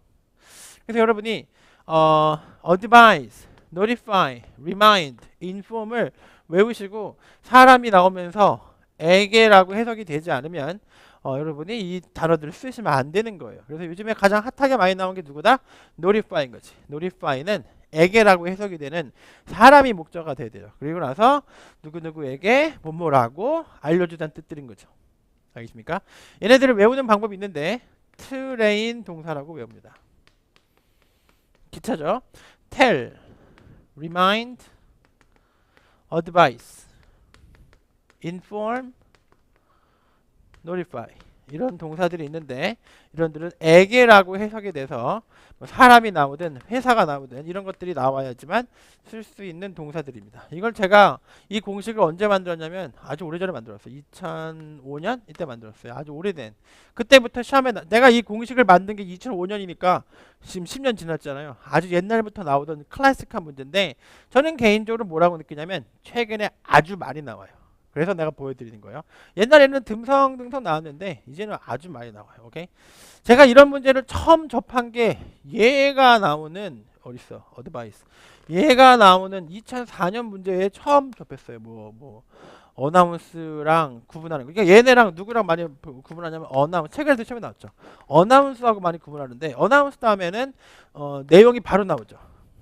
그래서 여러분이 advise, notify, remind, inform을 외우시고 사람이 나오면서 에게라고 해석이 되지 않으면 여러분이 이 단어들을 쓰시면 안 되는 거예요. 그래서 요즘에 가장 핫하게 많이 나온 게 누구다? notify인 거지. notify는 에게라고 해석이 되는 사람이 목적어가 돼야 돼요. 그리고 나서 누구누구에게 뭐뭐라고 알려주다는 뜻들인 거죠. 알겠습니까? 얘네들을 외우는 방법이 있는데 트레인 동사라고 외웁니다. 기차죠. tell, remind, advise, inform, notify 이런 동사들이 있는데 이런들은 에게라고 해석이 돼서 뭐 사람이 나오든 회사가 나오든 이런 것들이 나와야지만 쓸 수 있는 동사들입니다. 이걸 제가 이 공식을 언제 만들었냐면 아주 오래전에 만들었어요. 2005년 이때 만들었어요. 아주 오래된. 그때부터 시험에 내가 이 공식을 만든 게 2005년이니까 지금 10년 지났잖아요. 아주 옛날부터 나오던 클래식한 문제인데 저는 개인적으로 뭐라고 느끼냐면 최근에 아주 많이 나와요. 그래서 내가 보여드리는 거예요. 옛날에는 듬성듬성 나왔는데 이제는 아주 많이 나와요. 오케이? 제가 이런 문제를 처음 접한 게 얘가 나오는 어딨어? 어드바이스. 얘가 나오는 2004년 문제에 처음 접했어요. 어나운스랑 구분하는 거. 그러니까 얘네랑 누구랑 많이 구분하냐면 어나운스. 책에도 처음에 나왔죠. 어나운스하고 많이 구분하는데 어나운스 다음에는 내용이 바로 나오죠.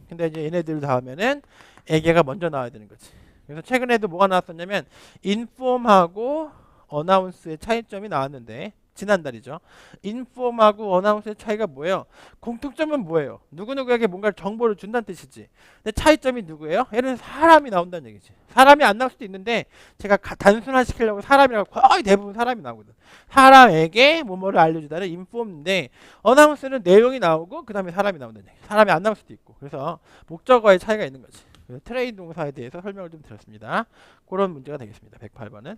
근데 이제 얘네들 다음에는 애개가 먼저 나와야 되는 거지. 그래서 최근에도 뭐가 나왔었냐면 인폼하고 어나운스의 차이점이 나왔는데 지난달이죠. 인폼하고 어나운스의 차이가 뭐예요? 공통점은 뭐예요? 누구누구에게 뭔가 정보를 준다는 뜻이지. 근데 차이점이 누구예요? 얘는 사람이 나온다는 얘기지. 사람이 안 나올 수도 있는데 제가 단순화시키려고 사람이라고 거의 대부분 사람이 나오거든. 사람에게 뭐뭐를 알려주다는 인폼인데 어나운스는 내용이 나오고 그 다음에 사람이 나온다는 얘기. 사람이 안 나올 수도 있고. 그래서 목적어의 차이가 있는 거지. 트레인 동사에 대해서 설명을 좀 드렸습니다. 그런 문제가 되겠습니다. 108번은.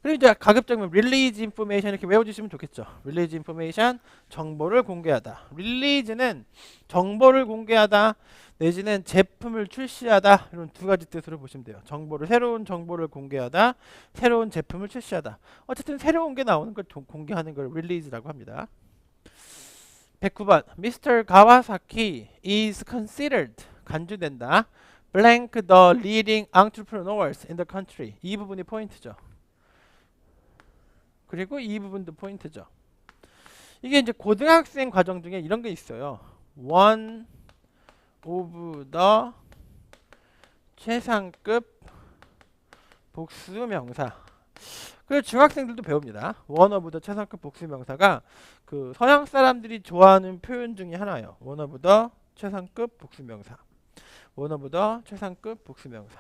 그리고 이제 가급적이면 release information 이렇게 외워주시면 좋겠죠. release information, 정보를 공개하다. release는 정보를 공개하다 내지는 제품을 출시하다 이런 두 가지 뜻으로 보시면 돼요. 새로운 정보를 공개하다, 새로운 제품을 출시하다. 어쨌든 새로운 게 나오는 걸 공개하는 걸 release라고 합니다. 109번 Mr. Kawasaki is considered 간주된다. blank the leading entrepreneurs in the country. 이 부분이 포인트죠. 그리고 이 부분도 포인트죠. 이게 이제 고등학생 과정 중에 이런 게 있어요. one of the 최상급 복수명사. 그래서 중학생들도 배웁니다. one of the 최상급 복수명사가 그 서양 사람들이 좋아하는 표현 중에 하나예요. one of the 최상급 복수명사. one of the 최상급 복수명사.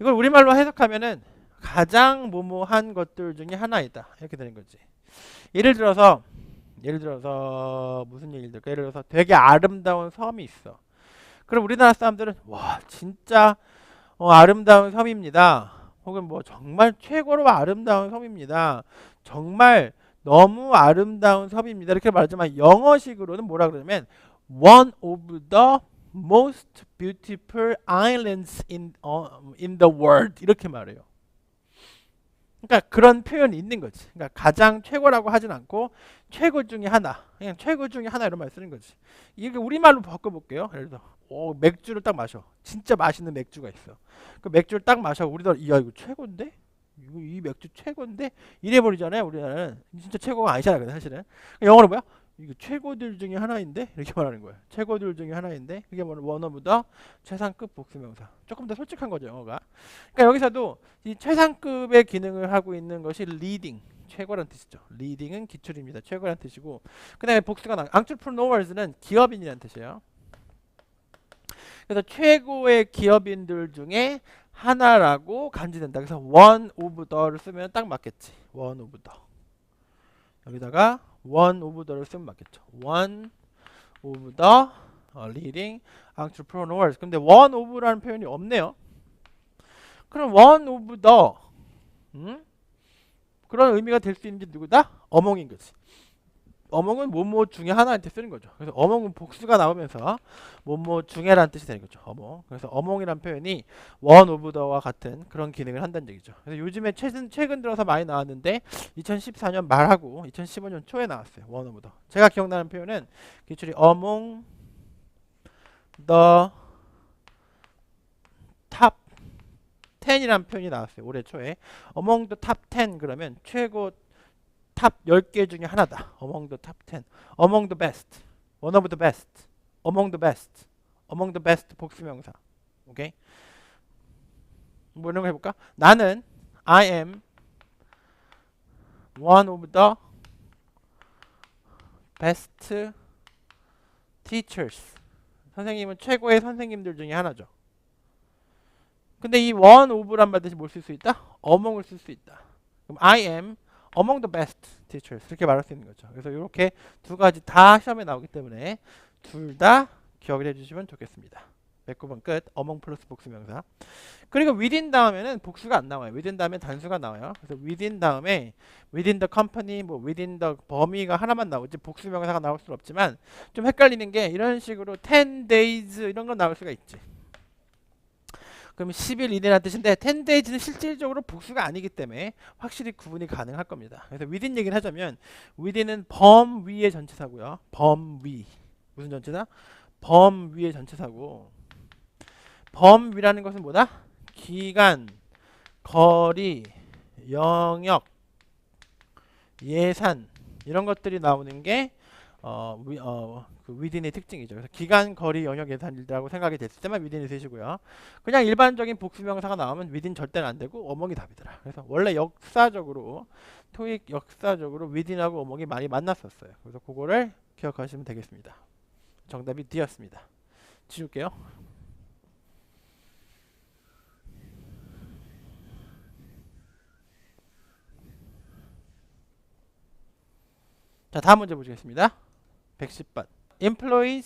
이걸 우리말로 해석하면은 가장 뭐뭐한 것들 중에 하나이다. 이렇게 되는 거지. 예를 들어서 무슨 얘기를 들까? 예를 들어서 되게 아름다운 섬이 있어. 그럼 우리나라 사람들은 와 진짜 아름다운 섬입니다. 혹은 뭐 정말 최고로 아름다운 섬입니다. 정말 너무 아름다운 섬입니다. 이렇게 말하지만 영어식으로는 뭐라 그러냐면 one of the most beautiful islands in the world 이렇게 말해요. 그러니까 그런 표현이 있는 거지. 그러니까 가장 최고라고 하진 않고 최고 중에 하나, 그냥 최고 중에 하나 이런 말 쓰는 거지. 이게 우리말로 바꿔볼게요. 예를 들어 맥주를 딱 마셔. 진짜 맛있는 맥주가 있어. 그 맥주를 딱 마셔. 우리도 야 이거 최고인데? 이 맥주 최고인데? 이래버리잖아요. 우리나라는 진짜 최고가 아니잖아. 사실은. 영어로 뭐야? 이거 최고들 중에 하나인데? 이렇게 말하는 거야. 최고들 중에 하나인데? 그게 뭐 원어보다 최상급 복수명사. 조금 더 솔직한 거죠, 영어가. 그러니까 여기서도 이 최상급의 기능을 하고 있는 것이 leading, 최고란 뜻이죠. leading은 기출입니다. 최고란 뜻이고, 그 다음에 복수가 entrepreneurs는 기업인이라는 뜻이에요. 그래서 최고의 기업인들 중에 하나라고 간주된다. 그래서 one of the를 쓰면 딱 맞겠지. one of the. 여기다가 one of the를 쓰면 맞겠죠. one of the leading entrepreneurs. 근데 one of라는 표현이 없네요. 그럼 one of the 그런 의미가 될 수 있는 게 누구다? among인 거지. among은 뭐뭐 중에 하나한테 쓰는 거죠. 그래서 among은 복수가 나오면서 뭐뭐 중에라는 뜻이 되는 거죠. among. 그래서 among이라는 표현이 one of the와 같은 그런 기능을 한다는 얘기죠. 그래서 요즘에 최근 들어서 많이 나왔는데 2014년 말하고 2015년 초에 나왔어요. one of the. 제가 기억나는 표현은 기출이 among the top 10이라는 표현이 나왔어요. 올해 초에. among the top 10 그러면 최고 탑 10개 중에 하나다. among the top 10. among the best. one of the best. among the best. among the best 복수명사. 오케이? 뭐 이런 거 해볼까? 나는 I am one of the best teachers. 선생님은 최고의 선생님들 중에 하나죠. 근데 이 one of란 말 대신 뭘 쓸 수 있다? among을 쓸 수 있다. 그럼 I am among the best teachers 이렇게 말할 수 있는 거죠. 그래서 이렇게 두 가지 다 시험에 나오기 때문에 둘 다 기억을 해주시면 좋겠습니다. 109번 끝. among 플러스 복수명사. 그리고 within 다음에는 복수가 안 나와요. within 다음에 단수가 나와요. 그래서 within 다음에 within the company, 뭐 within the 범위가 하나만 나오지 복수명사가 나올 수는 없지만 좀 헷갈리는 게 이런 식으로 10 days 이런 건 나올 수가 있지. 그럼 10일 이내라는 뜻인데 10 days는 실질적으로 복수가 아니기 때문에 확실히 구분이 가능할 겁니다. 그래서 within 얘기를 하자면 within은 범 위의 전치사고요. 범 위. 무슨 전치사? 범 위의 전치사고 범 위라는 것은 뭐다? 기간, 거리, 영역, 예산 이런 것들이 나오는 게 그 within의 특징이죠. 그래서 기간, 거리, 영역, 예산이라고 생각이 됐을 때만 within이 쓰시고요. 그냥 일반적인 복수명사가 나오면 within 절대는 안 되고 among이 답이더라. 그래서 원래 역사적으로 토익 역사적으로 within하고 among이 많이 만났었어요. 그래서 그거를 기억하시면 되겠습니다. 정답이 D였습니다. 지울게요. 자, 다음 문제 보시겠습니다. 110번. Employee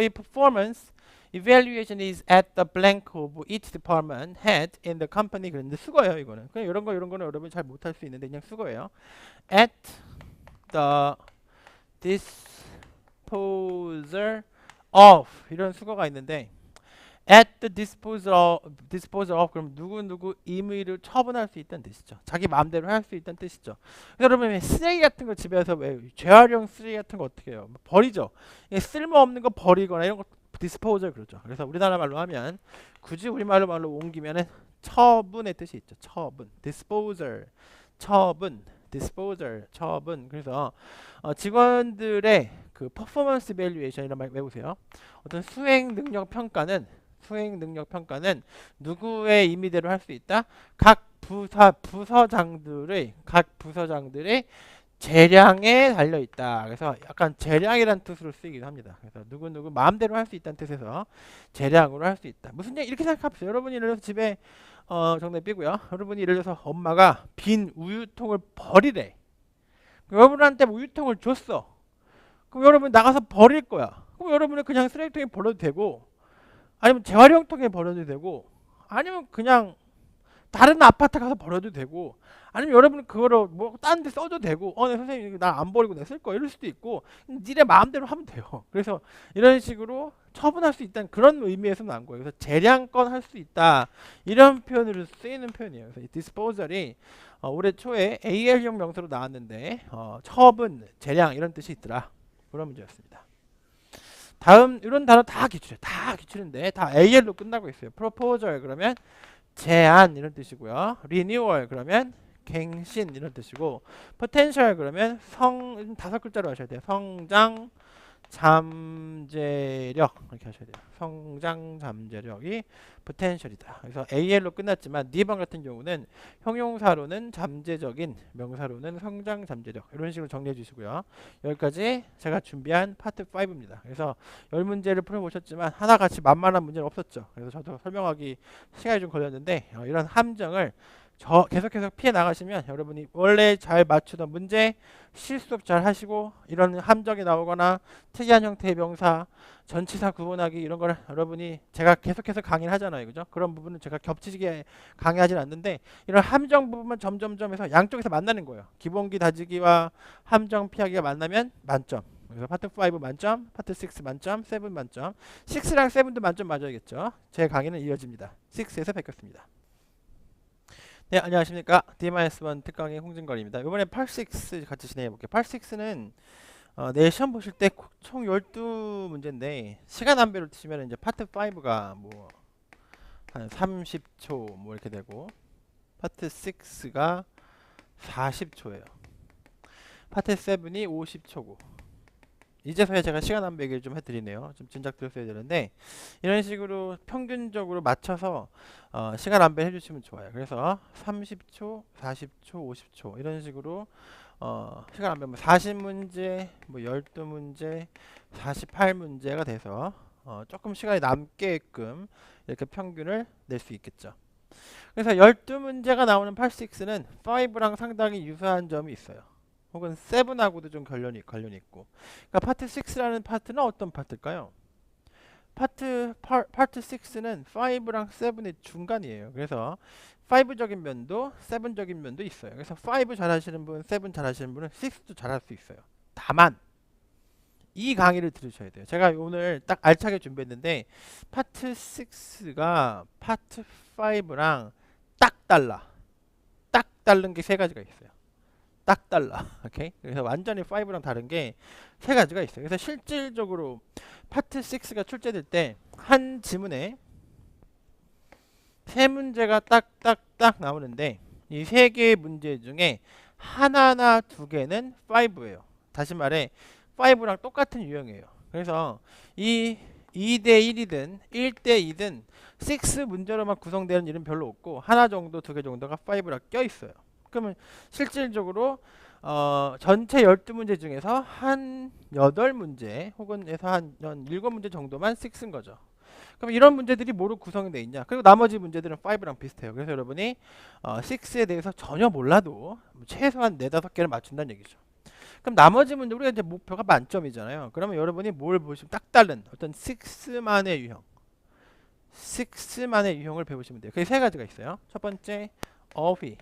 performance evaluation is at the blank of each department head in the company. 그런데 수거예요, 이거는. 그냥 이런 거는 여러분 잘 못할 수 있는데 그냥 수거예요. At the disposal of 이런 수거가 있는데 at the disposal of 그럼 누구 임의를 처분할 수 있다는 뜻이죠. 자기 마음대로 할 수 있다는 뜻이죠. 여러분 쓰레기 같은 거 집에서 왜 재활용 쓰레기 같은 거 어떻게 해요? 버리죠. 쓸모없는 거 버리거나 이런 거 disposal 그러죠. 그래서 우리나라 말로 하면 굳이 우리말로 옮기면은 처분의 뜻이 있죠. 처분, disposal, 처분, disposal, 처분. 그래서 직원들의 그 퍼포먼스 밸류에이션이란 말 외우세요. 어떤 수행 능력 평가는 누구의 임의대로 할 수 있다? 각 부서장들의 재량에 달려 있다. 그래서 약간 재량이라는 뜻으로 쓰이기도 합니다. 그래서 누구 마음대로 할 수 있다는 뜻에서 재량으로 할 수 있다. 무슨 얘기 이렇게 생각해보세요. 여러분이 예를 들어서 집에 정답 삐고요. 여러분이 예를 들어서 엄마가 빈 우유통을 버리래. 여러분한테 우유통을 줬어. 그럼 여러분 나가서 버릴 거야. 그럼 여러분은 그냥 쓰레기통에 버려도 되고, 아니면 재활용통에 버려도 되고, 아니면 그냥 다른 아파트 가서 버려도 되고, 아니면 여러분은 그거를 뭐 다른 데 써도 되고, 네, 선생님 나 안 버리고 내가 쓸 거야 이럴 수도 있고, 니네 마음대로 하면 돼요. 그래서 이런 식으로 처분할 수 있다는 그런 의미에서 나온 거예요. 그래서 재량권 할 수 있다, 이런 표현으로 쓰이는 표현이에요. 그래서 이 disposal이 올해 초에 AL형 명사로 나왔는데 처분, 재량 이런 뜻이 있더라. 그런 문제였습니다. 다음 이런 단어 다 기출이에요. 다 기출인데 다 AL로 끝나고 있어요. proposal 그러면 제안 이런 뜻이고요. renewal 그러면 갱신 이런 뜻이고, potential 그러면 다섯 글자로 하셔야 돼요. 성장 잠재력 이렇게 하셔야 돼요. 성장 잠재력이 potential이다. 그래서 AL로 끝났지만 D번 같은 경우는 형용사로는 잠재적인, 명사로는 성장 잠재력, 이런 식으로 정리해 주시고요. 여기까지 제가 준비한 파트 5입니다. 그래서 10문제를 풀어보셨지만 하나같이 만만한 문제는 없었죠. 그래서 저도 설명하기 시간이 좀 걸렸는데 이런 함정을 계속해서 피해 나가시면 여러분이 원래 잘 맞추던 문제 실수업 잘 하시고, 이런 함정이 나오거나 특이한 형태의 명사, 전치사 구분하기 이런 걸 여러분이 제가 계속해서 강의를 하잖아요. 그죠? 그런 부분은 제가 겹치게 강의하진 않는데 이런 함정 부분만 점점점 해서 양쪽에서 만나는 거예요. 기본기 다지기와 함정 피하기가 만나면 만점. 그래서 파트 5 만점, 파트 6 만점, 7 만점. 6랑 7도 만점 맞아야겠죠. 제 강의는 이어집니다. 6에서 뵙겠습니다. 네, 안녕하십니까. D-1 특강의 홍진걸입니다. 이번에 8-6 같이 진행해볼게요. 8-6는 내일 시험 보실 때 총 12문제인데 시간 안배로 치면 이제 파트 5가 뭐 한 30초 뭐 이렇게 되고, 파트 6가 40초예요. 파트 7이 50초고, 이제서야 제가 시간 안배 얘기를 좀 해드리네요. 좀 진작 들었어야 되는데 이런 식으로 평균적으로 맞춰서 시간 안배 해주시면 좋아요. 그래서 30초, 40초, 50초 이런 식으로 시간 안배 40문제, 뭐 12문제, 48문제가 돼서 조금 시간이 남게끔 이렇게 평균을 낼 수 있겠죠. 그래서 12문제가 나오는 8-6는 5랑 상당히 유사한 점이 있어요. 혹은 7하고도 좀 관련이 있고. 그러니까 파트 6라는 파트는 어떤 파트일까요? 파트 6는 5랑 7의 중간이에요. 그래서 5적인 면도 7적인 면도 있어요. 그래서 5 잘하시는 분, 7 잘하시는 분은 6도 잘할 수 있어요. 다만 이 강의를 들으셔야 돼요. 제가 오늘 딱 알차게 준비했는데 파트 6가 파트 5랑 딱 달라. 딱 다른 게 세 가지가 있어요. 딱 달라. 오케이? 그래서 완전히 5랑 다른 게 세 가지가 있어요. 그래서 실질적으로 파트 6가 출제될 때 한 지문에 세 문제가 딱딱딱 나오는데 이 세 개의 문제 중에 하나나 두 개는 5예요. 다시 말해 5랑 똑같은 유형이에요. 그래서 이 2대 1이든 1대 2든 6 문제로만 구성되는 일은 별로 없고, 하나 정도 두 개 정도가 5랑 껴 있어요. 그러면 실질적으로 전체 12문제 중에서 한 8문제 혹은 해서 한 7문제 정도만 6인 거죠. 그럼 이런 문제들이 뭐로 구성되어 있냐? 그리고 나머지 문제들은 5랑 비슷해요. 그래서 여러분이 6에 대해서 전혀 몰라도 최소한 4-5개를 맞춘다는 얘기죠. 그럼 나머지 문제, 우리가 이제 목표가 만점이잖아요. 그러면 여러분이 뭘 보시면 딱 다른 어떤 6만의 유형, 6만의 유형을 배우시면 돼요. 그게 세 가지가 있어요. 첫 번째 어휘,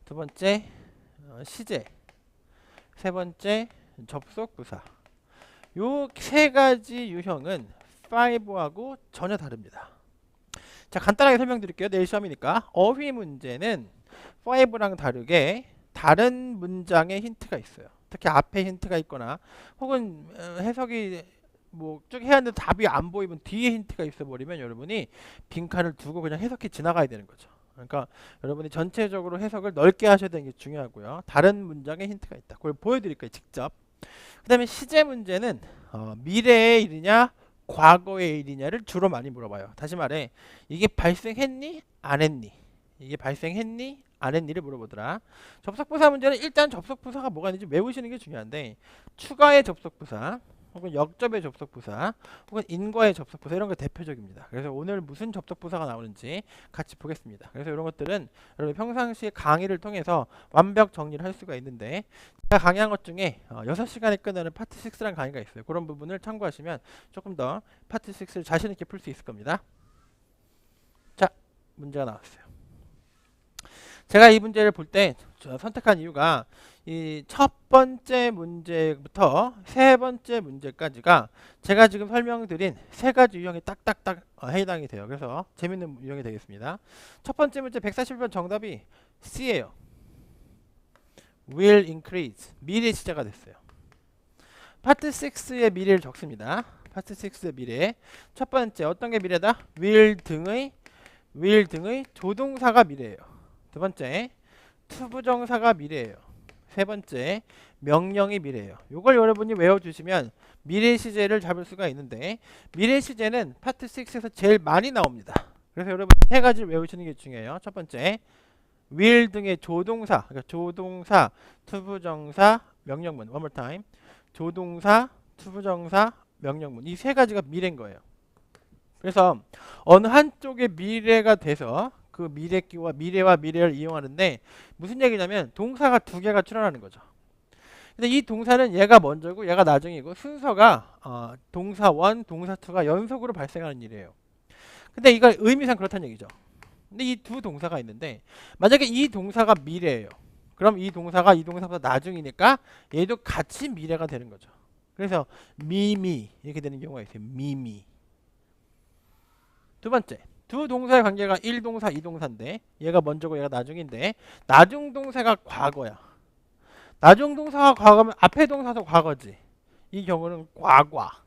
두 번째 시제, 세 번째 접속 부사. 요 세 가지 유형은 5하고 전혀 다릅니다. 자, 간단하게 설명드릴게요. 내일 시험이니까. 어휘 문제는 5랑 다르게 다른 문장에 힌트가 있어요. 특히 앞에 힌트가 있거나 혹은 해석이 뭐 쭉 해야 하는데 답이 안 보이면 뒤에 힌트가 있어 버리면 여러분이 빈칸을 두고 그냥 해석해 지나가야 되는 거죠. 그러니까 여러분이 전체적으로 해석을 넓게 하셔야 되는 게 중요하고요. 다른 문장에 힌트가 있다. 그걸 보여드릴 거예요. 직접. 그 다음에 시제 문제는 미래의 일이냐 과거의 일이냐를 주로 많이 물어봐요. 다시 말해 이게 발생했니 안 했니, 이게 발생했니 안 했니를 물어보더라. 접속부사 문제는 일단 접속부사가 뭐가 있는지 외우시는 게 중요한데, 추가의 접속부사 혹은 역접의 접속부사 혹은 인과의 접속부사 이런 게 대표적입니다. 그래서 오늘 무슨 접속부사가 나오는지 같이 보겠습니다. 그래서 이런 것들은 여러분 평상시에 강의를 통해서 완벽 정리를 할 수가 있는데, 제가 강의한 것 중에 6시간에 끝나는 파트 6라는 강의가 있어요. 그런 부분을 참고하시면 조금 더 파트 6를 자신 있게 풀 수 있을 겁니다. 자, 문제가 나왔어요. 제가 이 문제를 볼 때 선택한 이유가 이 첫 번째 문제부터 세 번째 문제까지가 제가 지금 설명드린 세 가지 유형이 딱딱딱 해당이 돼요. 그래서 재밌는 유형이 되겠습니다. 첫 번째 문제 141번 정답이 C예요. will increase. 미래 시제가 됐어요. 파트 6의 미래를 적습니다. 파트 6의 미래. 첫 번째 어떤 게 미래다? will 등의 조동사가 미래예요. 두 번째 투부정사가 미래예요. 세 번째 명령이 미래예요. 이걸 여러분이 외워주시면 미래 시제를 잡을 수가 있는데, 미래 시제는 파트 6에서 제일 많이 나옵니다. 그래서 여러분 세 가지를 외우시는 게 중요해요. 첫 번째 will 등의 조동사, 그러니까 조동사, 투부정사, 명령문. One more time. 조동사, 투부정사, 명령문. 이 세 가지가 미래인 거예요. 그래서 어느 한쪽의 미래가 돼서 그 미래기와 미래와 미래를 이용하는데, 무슨 얘기냐면 동사가 두 개가 출현하는 거죠. 근데 이 동사는 얘가 먼저고 얘가 나중이고, 순서가 동사 1, 동사 2가 연속으로 발생하는 일이에요. 근데 이걸 의미상 그렇다는 얘기죠. 근데 이 두 동사가 있는데, 만약에 이 동사가 미래예요. 그럼 이 동사가 이 동사보다 나중이니까 얘도 같이 미래가 되는 거죠. 그래서 미미 이렇게 되는 경우가 있어요. 미미. 두 번째, 두 동사의 관계가 1동사, 2동사인데 얘가 먼저고 얘가 나중인데, 나중 동사가 과거야. 나중 동사가 과거면 앞에 동사도 과거지. 이 경우는 과과,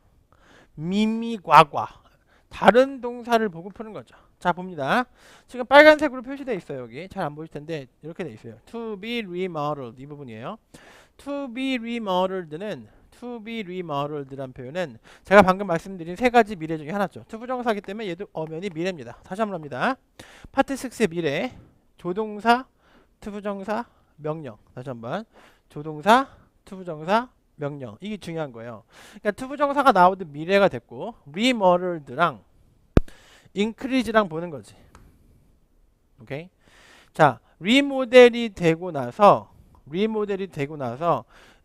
미미과과, 다른 동사를 보고 푸는 거죠. 자, 봅니다. 지금 빨간색으로 표시되어 있어요. 여기 잘 안 보일 텐데 이렇게 되어 있어요. To be remodeled 이 부분이에요. To be remodeled는 to be remodeled란 표현은 제가 방금 말씀드린 세 가지 미래 중에 하나죠. 투부정사기 때문에 얘도 엄연히 미래입니다. 다시 한번 합니다. 파트 6의 미래, 조동사, 투부정사, 명령. 다시 한번 조동사, 투부정사, 명령. 이게 중요한 거예요. 그러니까 투부정사가 나오듯 미래가 됐고, remodeled랑 increase랑 보는 거지. 오케이? 자, 리모델이 되고 나서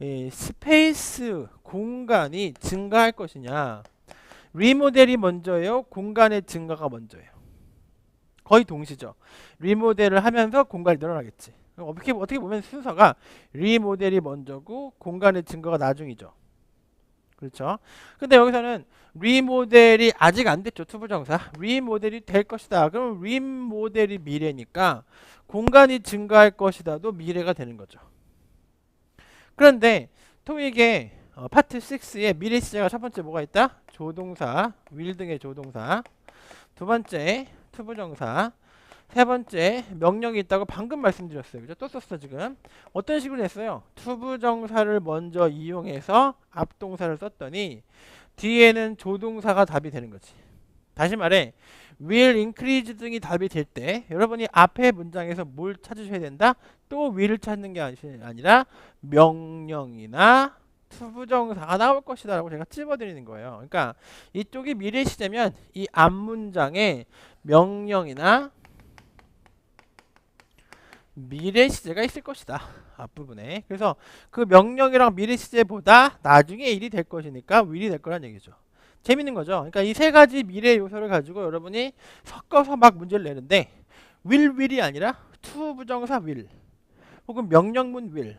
이 스페이스 공간이 증가할 것이냐, 리모델이 먼저예요, 공간의 증가가 먼저예요? 거의 동시죠. 리모델을 하면서 공간이 늘어나겠지. 어떻게 보면 순서가 리모델이 먼저고 공간의 증가가 나중이죠. 그렇죠? 근데 여기서는 리모델이 아직 안 됐죠. 투부정사. 리모델이 될 것이다. 그럼 리모델이 미래니까 공간이 증가할 것이다도 미래가 되는 거죠. 그런데 토익의 파트 6의 미래 시제가 첫 번째 뭐가 있다? 조동사, will 등의 조동사. 두 번째 투부정사. 세 번째 명령이 있다고 방금 말씀드렸어요. 그죠? 또 썼어 지금. 어떤 식으로 했어요? 투부정사를 먼저 이용해서 앞동사를 썼더니 뒤에는 조동사가 답이 되는 거지. 다시 말해 will increase 등이 답이 될 때 여러분이 앞에 문장에서 뭘 찾으셔야 된다? 또 will을 찾는 게 아니라 명령이나 투부정사가 나올 것이다 라고 제가 찝어드리는 거예요. 그러니까 이쪽이 미래 시제면 이 앞문장에 명령이나 미래 시제가 있을 것이다. 앞부분에. 그래서 그 명령이랑 미래 시제보다 나중에 일이 될 것이니까 will이 될 거란 얘기죠. 재밌는 거죠. 그러니까 이 세 가지 미래 요소를 가지고 여러분이 섞어서 막 문제를 내는데, will이 아니라 to 부정사 will 혹은 명령문 will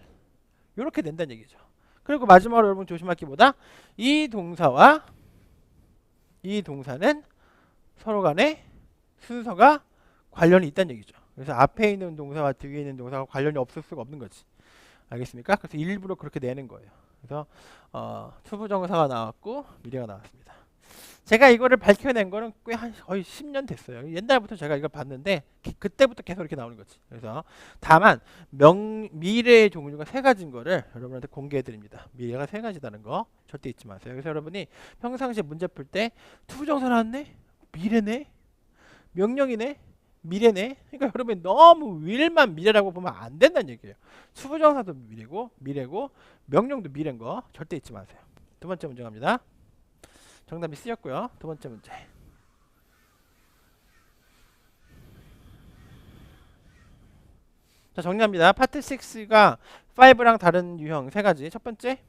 이렇게 된다는 얘기죠. 그리고 마지막으로 여러분 조심할 게 뭐다? 이 동사와 이 동사는 서로 간에 순서가 관련이 있다는 얘기죠. 그래서 앞에 있는 동사와 뒤에 있는 동사가 관련이 없을 수가 없는 거지. 알겠습니까? 그래서 일부러 그렇게 내는 거예요. 그래서 투부정사가 나왔고 미래가 나왔습니다. 제가 이거를 밝혀낸 거는 꽤 한 거의 10년 됐어요. 옛날부터 제가 이걸 봤는데 그때부터 계속 이렇게 나오는 거지. 그래서 다만 미래의 종류가 세 가지인 거를 여러분한테 공개해 드립니다. 미래가 세 가지다는 거 절대 잊지 마세요. 그래서 여러분이 평상시에 문제 풀 때 투부정사 나왔네? 미래네? 명령이네? 미래네? 그러니까 여러분 너무 윌만 미래라고 보면 안 된다는 얘기예요. 투부정사도 미래고 명령도 미래인 거 절대 잊지 마세요. 두 번째 문제 갑니다. 정답이 C였고요. 두 번째 문제. 자, 정리합니다. 파트 6가 5랑 다른 유형 세 가지. 첫 번째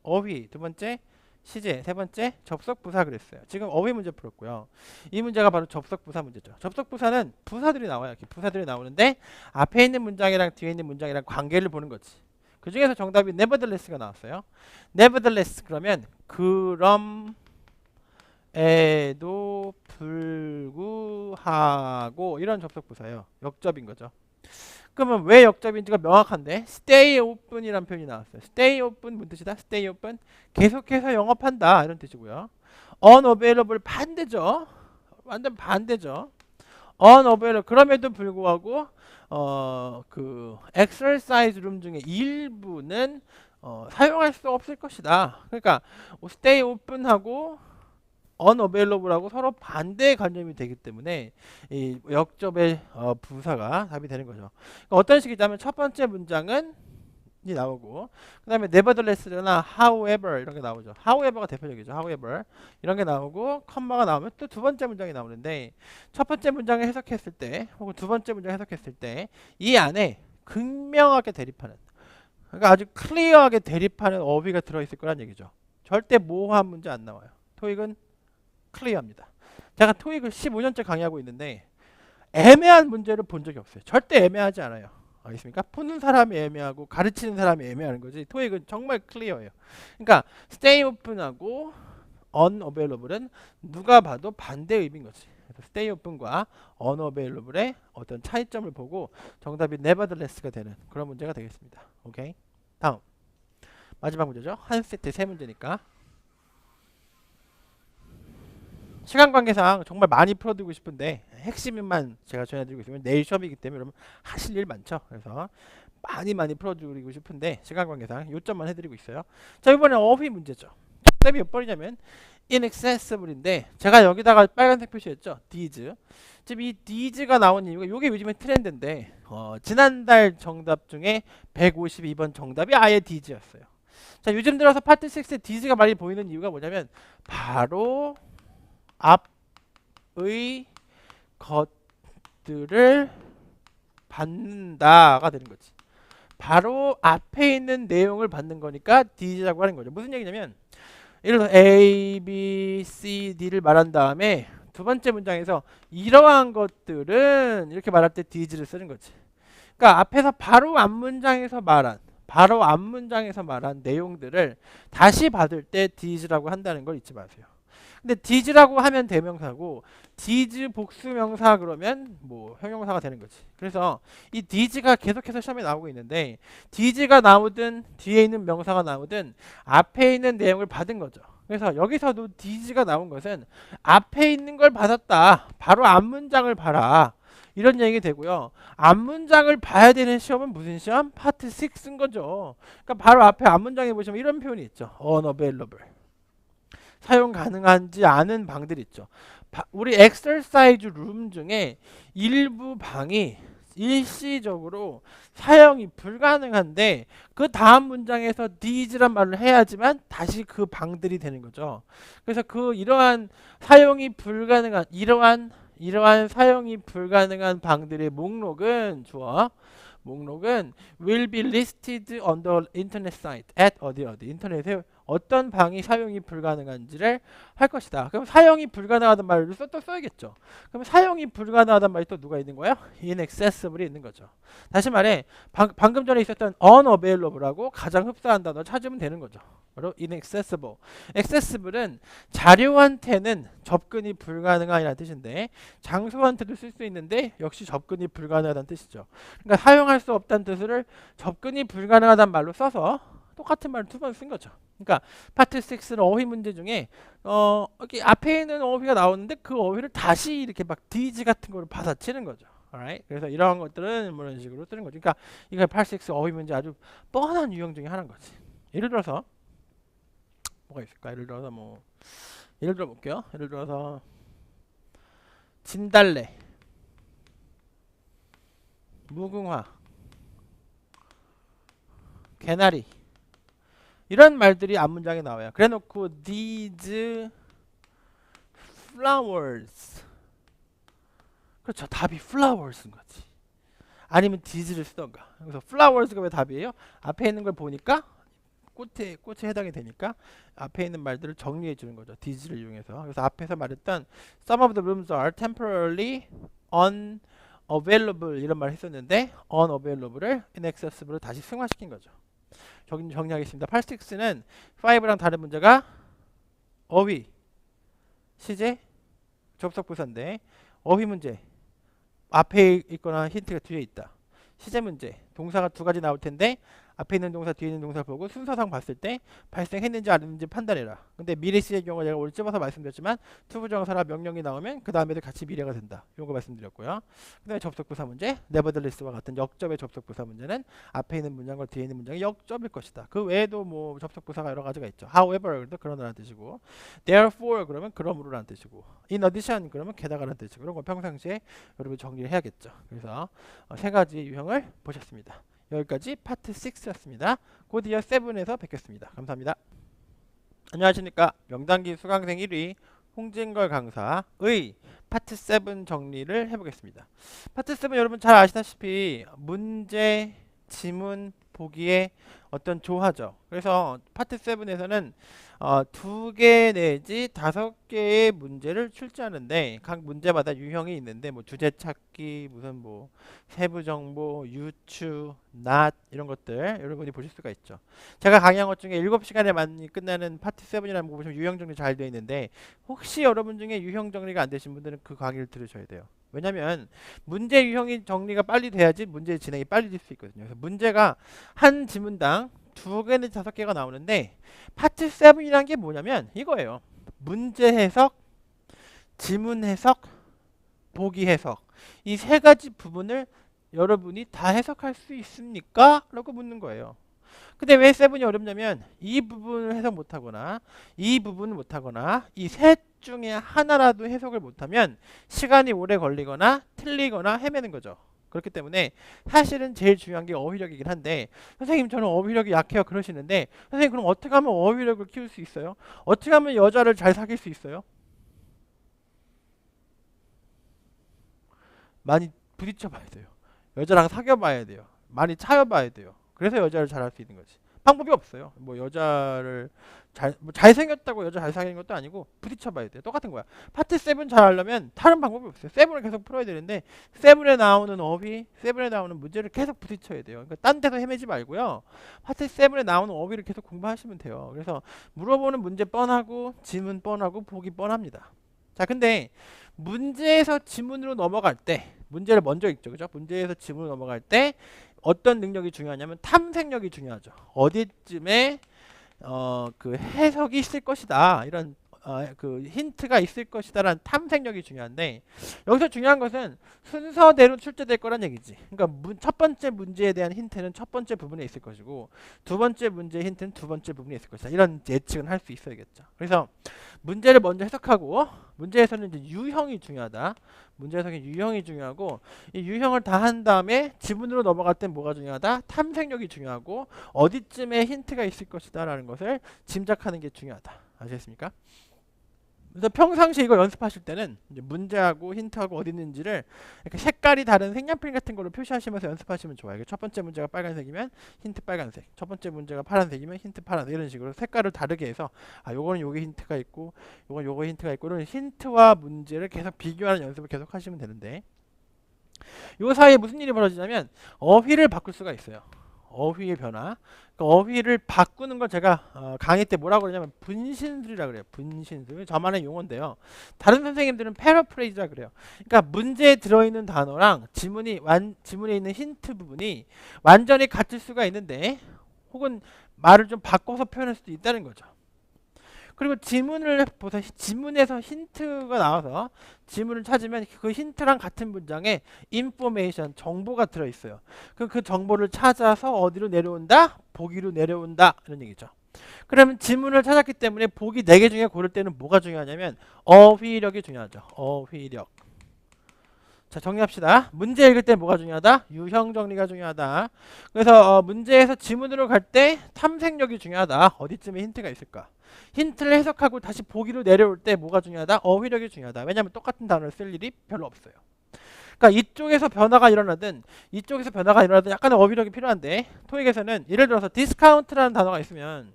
어휘, 두 번째 시제, 세 번째 접속부사 그랬어요. 지금 어휘 문제 풀었고요. 이 문제가 바로 접속부사 문제죠. 접속부사는 부사들이 나와요. 이렇게 부사들이 나오는데 앞에 있는 문장이랑 뒤에 있는 문장이랑 관계를 보는 거지. 그 중에서 정답이 nevertheless가 나왔어요. nevertheless 그러면 그럼에도 불구하고 이런 접속부사예요. 역접인 거죠. 그러면 왜 역접인지가 명확한데 stay open이라는 표현이 나왔어요. stay open 무슨 뜻이다? stay open 계속해서 영업한다 이런 뜻이고요. unavailable 반대죠. 완전 반대죠. unavailable 그럼에도 불구하고 그 exercise room 중에 일부는 사용할 수 없을 것이다. 그러니까 stay open하고 unavailable하고 서로 반대의 관념이 되기 때문에 이 역접의 부사가 답이 되는 거죠. 그러니까 어떤 식이냐면 첫 번째 문장은 이 나오고 그 다음에 nevertheless나 however 이런 게 나오죠. however가 대표적이죠. however 이런 게 나오고 컴마가 나오면 또 두 번째 문장이 나오는데 첫 번째 문장을 해석했을 때 혹은 두 번째 문장 해석했을 때 이 안에 극명하게 대립하는 그러니까 아주 클리어하게 대립하는 어휘가 들어있을 거란 얘기죠. 절대 모호한 문제 안 나와요. 토익은 클리어합니다. 제가 토익을 15년째 강의하고 있는데 애매한 문제를 본 적이 없어요. 절대 애매하지 않아요. 알겠습니까? 푸는 사람이 애매하고 가르치는 사람이 애매하는 거지. 토익은 정말 클리어해요. 그러니까 stay open하고 unavailable은 누가 봐도 반대 의미인 거지. 그래서 stay open과 unavailable의 어떤 차이점을 보고 정답이 nevertheless가 되는 그런 문제가 되겠습니다. 오케이. 다음 마지막 문제죠. 한 세트 세 문제니까. 시간 관계상 정말 많이 풀어드리고 싶은데 핵심만 제가 전해드리고 있으면 내일 시험이기 때문에 여러분 하실 일 많죠. 그래서 많이 풀어드리고 싶은데 시간 관계상 요점만 해드리고 있어요. 자, 이번에 어휘 문제죠. 정답이 몇 번이냐면 inaccessible인데 제가 여기다가 빨간색 표시했죠. these. 지금 이 these가 나온 이유가 이게 요즘에 트렌드인데 지난달 정답 중에 152번 정답이 아예 these였어요. 자, 요즘 들어서 파트 6에 these가 많이 보이는 이유가 뭐냐면 바로 앞의 것들을 받는다가 되는 거지. 바로 앞에 있는 내용을 받는 거니까 D라고 하는 거죠. 무슨 얘기냐면 예를 들어 A, B, C, D를 말한 다음에 두 번째 문장에서 이러한 것들은 이렇게 말할 때 D를 쓰는 거지. 그러니까 앞에서 바로 앞 문장에서 말한 내용들을 다시 받을 때 D라고 한다는 걸 잊지 마세요. 근데 thes라고 하면 대명사고 these 복수명사 그러면 뭐 형용사가 되는 거지. 그래서 이 thes가 계속해서 시험에 나오고 있는데 thes가 나오든 뒤에 있는 명사가 나오든 앞에 있는 내용을 받은 거죠. 그래서 여기서도 thes가 나온 것은 앞에 있는 걸 받았다. 바로 앞 문장을 봐라. 이런 얘기 되고요. 앞 문장을 봐야 되는 시험은 무슨 시험? 파트 6인 거죠. 그러니까 바로 앞에 앞 문장에 보시면 이런 표현이 있죠. unavailable. 사용 가능하지 않은 방들이 있죠. 우리 exercise room 중에 일부 방이 일시적으로 사용이 불가능한데 그 다음 문장에서 these란 말을 해야지만 다시 그 방들이 되는 거죠. 그래서 이러한 사용이 불가능한 사용이 불가능한 방들의 목록은 will be listed on the internet site at 어디 인터넷에 어떤 방이 사용이 불가능한지를 할 것이다. 그럼 사용이 불가능하단 말을 또 써야겠죠. 그럼 사용이 불가능하단 말이 또 누가 있는 거야? inaccessible이 있는 거죠. 다시 말해 방금 전에 있었던 unavailable하고 가장 흡사한 단어 찾으면 되는 거죠. 바로 inaccessible. accessible은 자료한테는 접근이 불가능한이라는 뜻인데 장소한테도 쓸 수 있는데 역시 접근이 불가능하다는 뜻이죠. 그러니까 사용할 수 없다는 뜻을 접근이 불가능하다는 말로 써서 똑같은 말을 두 번 쓴 거죠. 그러니까 파트 6는 어휘 문제 중에 여기 앞에 있는 어휘가 나오는데 그 어휘를 다시 이렇게 막 디즈 같은 거를 받아치는 거죠. alright? 그래서 이러한 것들은 뭐 이런 식으로 쓰는 거죠. 그러니까 이거 파트 6 어휘 문제 아주 뻔한 유형 중에 하나인 거지. 예를 들어서 뭐가 있을까? 예를 들어 볼게요. 예를 들어서 진달래, 무궁화, 개나리 이런 말들이 앞문장에 나와요. 그래놓고 these flowers, 그렇죠. 답이 flowers인 거지. 아니면 these를 쓰던가. 그래서 flowers가 왜 답이에요? 앞에 있는 걸 보니까 꽃에 해당이 되니까 앞에 있는 말들을 정리해 주는 거죠. these를 이용해서. 그래서 앞에서 말했던 some of the rooms are temporarily unavailable 이런 말 했었는데 unavailable을 inaccessible로 다시 승화시킨 거죠. 정리하겠습니다. 86는 5랑 다른 문제가 어휘, 시제, 접속부사인데 어휘 문제 앞에 있거나 힌트가 뒤에 있다. 시제 문제 동사가 두 가지 나올 텐데 앞에 있는 동사 뒤에 있는 동사를 보고 순서상 봤을 때 발생했는지 안 했는지 판단해라. 근데 미래 시의 경우 제가 오늘 집어서 말씀드렸지만 투부정사나 명령이 나오면 그 다음에도 같이 미래가 된다. 이런 거 말씀드렸고요. 그 다음에 접속부사 문제 nevertheless와 같은 역접의 접속부사 문제는 앞에 있는 문장과 뒤에 있는 문장이 역접일 것이다. 그 외에도 뭐 접속부사가 여러 가지가 있죠. however 그러나라는 뜻이고 therefore 그러면 그러므로라는 뜻이고 in addition 그러면 게다가라는 뜻이고 그런 거 평상시에 여러분 정리를 해야겠죠. 그래서 세 가지 유형을 보셨습니다. 여기까지 파트 6였습니다. 곧 이어 7에서 뵙겠습니다. 감사합니다. 안녕하십니까. 명단기 수강생 1위 홍진걸 강사의 파트 7 정리를 해보겠습니다. 파트 7 여러분 잘 아시다시피 문제, 지문, 보기의 어떤 조화죠. 그래서 파트 7에서는 2개 내지 5개의 문제를 출제하는데 각 문제마다 유형이 있는데 뭐 주제 찾기, 무슨 뭐 세부 정보, 유추, 낫 이런 것들 여러분이 보실 수가 있죠. 제가 강의한 것 중에 7시간에 많이 끝나는 파트 7이라는 거 보시면 유형 정리 잘 되어 있는데 혹시 여러분 중에 유형 정리가 안 되신 분들은 그 강의를 들으셔야 돼요. 왜냐면 문제 유형이 정리가 빨리 돼야지 문제 진행이 빨리 될 수 있거든요. 그래서 문제가 한 지문당 2개 내지 5개가 나오는데 파트 7이라는 게 뭐냐면 이거예요. 문제 해석, 지문 해석, 보기 해석 이 세 가지 부분을 여러분이 다 해석할 수 있습니까? 라고 묻는 거예요. 근데 왜 7이 어렵냐면 이 부분을 해석 못하거나 이 부분을 못하거나 이 셋 중에 하나라도 해석을 못하면 시간이 오래 걸리거나 틀리거나 헤매는 거죠. 그렇기 때문에 사실은 제일 중요한 게 어휘력이긴 한데 선생님 저는 어휘력이 약해요 그러시는데 선생님 그럼 어떻게 하면 어휘력을 키울 수 있어요? 어떻게 하면 여자를 잘 사귈 수 있어요? 많이 부딪혀 봐야 돼요. 여자랑 사귀어 봐야 돼요. 많이 차여 봐야 돼요. 그래서 여자를 잘 할 수 있는 거지. 방법이 없어요. 뭐 여자를 잘생겼다고 여자 잘 사귀는 것도 아니고 부딪혀 봐야 돼요. 똑같은 거야. 파트 7 잘 하려면 다른 방법이 없어요. 7을 계속 풀어야 되는데 7에 나오는 어휘, 7에 나오는 문제를 계속 부딪혀야 돼요. 그러니까 딴 데서 헤매지 말고요. 파트 7에 나오는 어휘를 계속 공부하시면 돼요. 그래서 물어보는 문제 뻔하고 지문 뻔하고 보기 뻔합니다. 자, 근데 문제에서 지문으로 넘어갈 때 문제를 먼저 읽죠. 그죠? 문제에서 지문으로 넘어갈 때 어떤 능력이 중요하냐면 탐색력이 중요하죠. 어디쯤에 그 해석이 있을 것이다. 이런 그 힌트가 있을 것이다라는 탐색력이 중요한데 여기서 중요한 것은 순서대로 출제될 거란 얘기지. 그러니까 첫 번째 문제에 대한 힌트는 첫 번째 부분에 있을 것이고 두 번째 문제의 힌트는 두 번째 부분에 있을 것이다. 이런 예측은 할 수 있어야겠죠. 그래서 문제를 먼저 해석하고 문제에서는 이제 유형이 중요하다. 문제 해석의 유형이 중요하고 이 유형을 다 한 다음에 지문으로 넘어갈 땐 뭐가 중요하다? 탐색력이 중요하고 어디쯤에 힌트가 있을 것이다 라는 것을 짐작하는 게 중요하다. 아시겠습니까? 그래서 평상시에 이거 연습하실 때는 이제 문제하고 힌트하고 어디 있는지를 이렇게 색깔이 다른 색연필 같은 걸로 표시하시면서 연습하시면 좋아요. 첫 번째 문제가 빨간색이면 힌트 빨간색, 첫 번째 문제가 파란색이면 힌트 파란색 이런 식으로 색깔을 다르게 해서 요거는 요게 힌트가 있고 요건 요거 힌트가 있고 이런 힌트와 문제를 계속 비교하는 연습을 계속 하시면 되는데 요 사이에 무슨 일이 벌어지냐면 어휘를 바꿀 수가 있어요. 어휘의 변화. 그러니까 어휘를 바꾸는 걸 제가 강의 때 뭐라고 그러냐면 분신술이라고 그래요. 분신술. 저만의 용어인데요. 다른 선생님들은 패러프레이즈라 그래요. 그러니까 문제에 들어있는 단어랑 지문에 있는 힌트 부분이 완전히 같을 수가 있는데 혹은 말을 좀 바꿔서 표현할 수도 있다는 거죠. 그리고 지문을 보세요. 지문에서 힌트가 나와서 지문을 찾으면 그 힌트랑 같은 문장에 information, 정보가 들어있어요. 그럼 그 정보를 찾아서 어디로 내려온다? 보기로 내려온다. 이런 얘기죠. 그러면 지문을 찾았기 때문에 보기 4개 중에 고를 때는 뭐가 중요하냐면 어휘력이 중요하죠. 어휘력. 자, 정리합시다. 문제 읽을 때 뭐가 중요하다? 유형 정리가 중요하다. 그래서 문제에서 지문으로 갈 때 탐색력이 중요하다. 어디쯤에 힌트가 있을까? 힌트를 해석하고 다시 보기로 내려올 때 뭐가 중요하다? 어휘력이 중요하다. 왜냐하면 똑같은 단어를 쓸 일이 별로 없어요. 그러니까 이쪽에서 변화가 일어나든 이쪽에서 변화가 일어나든 약간의 어휘력이 필요한데 토익에서는 예를 들어서 디스카운트라는 단어가 있으면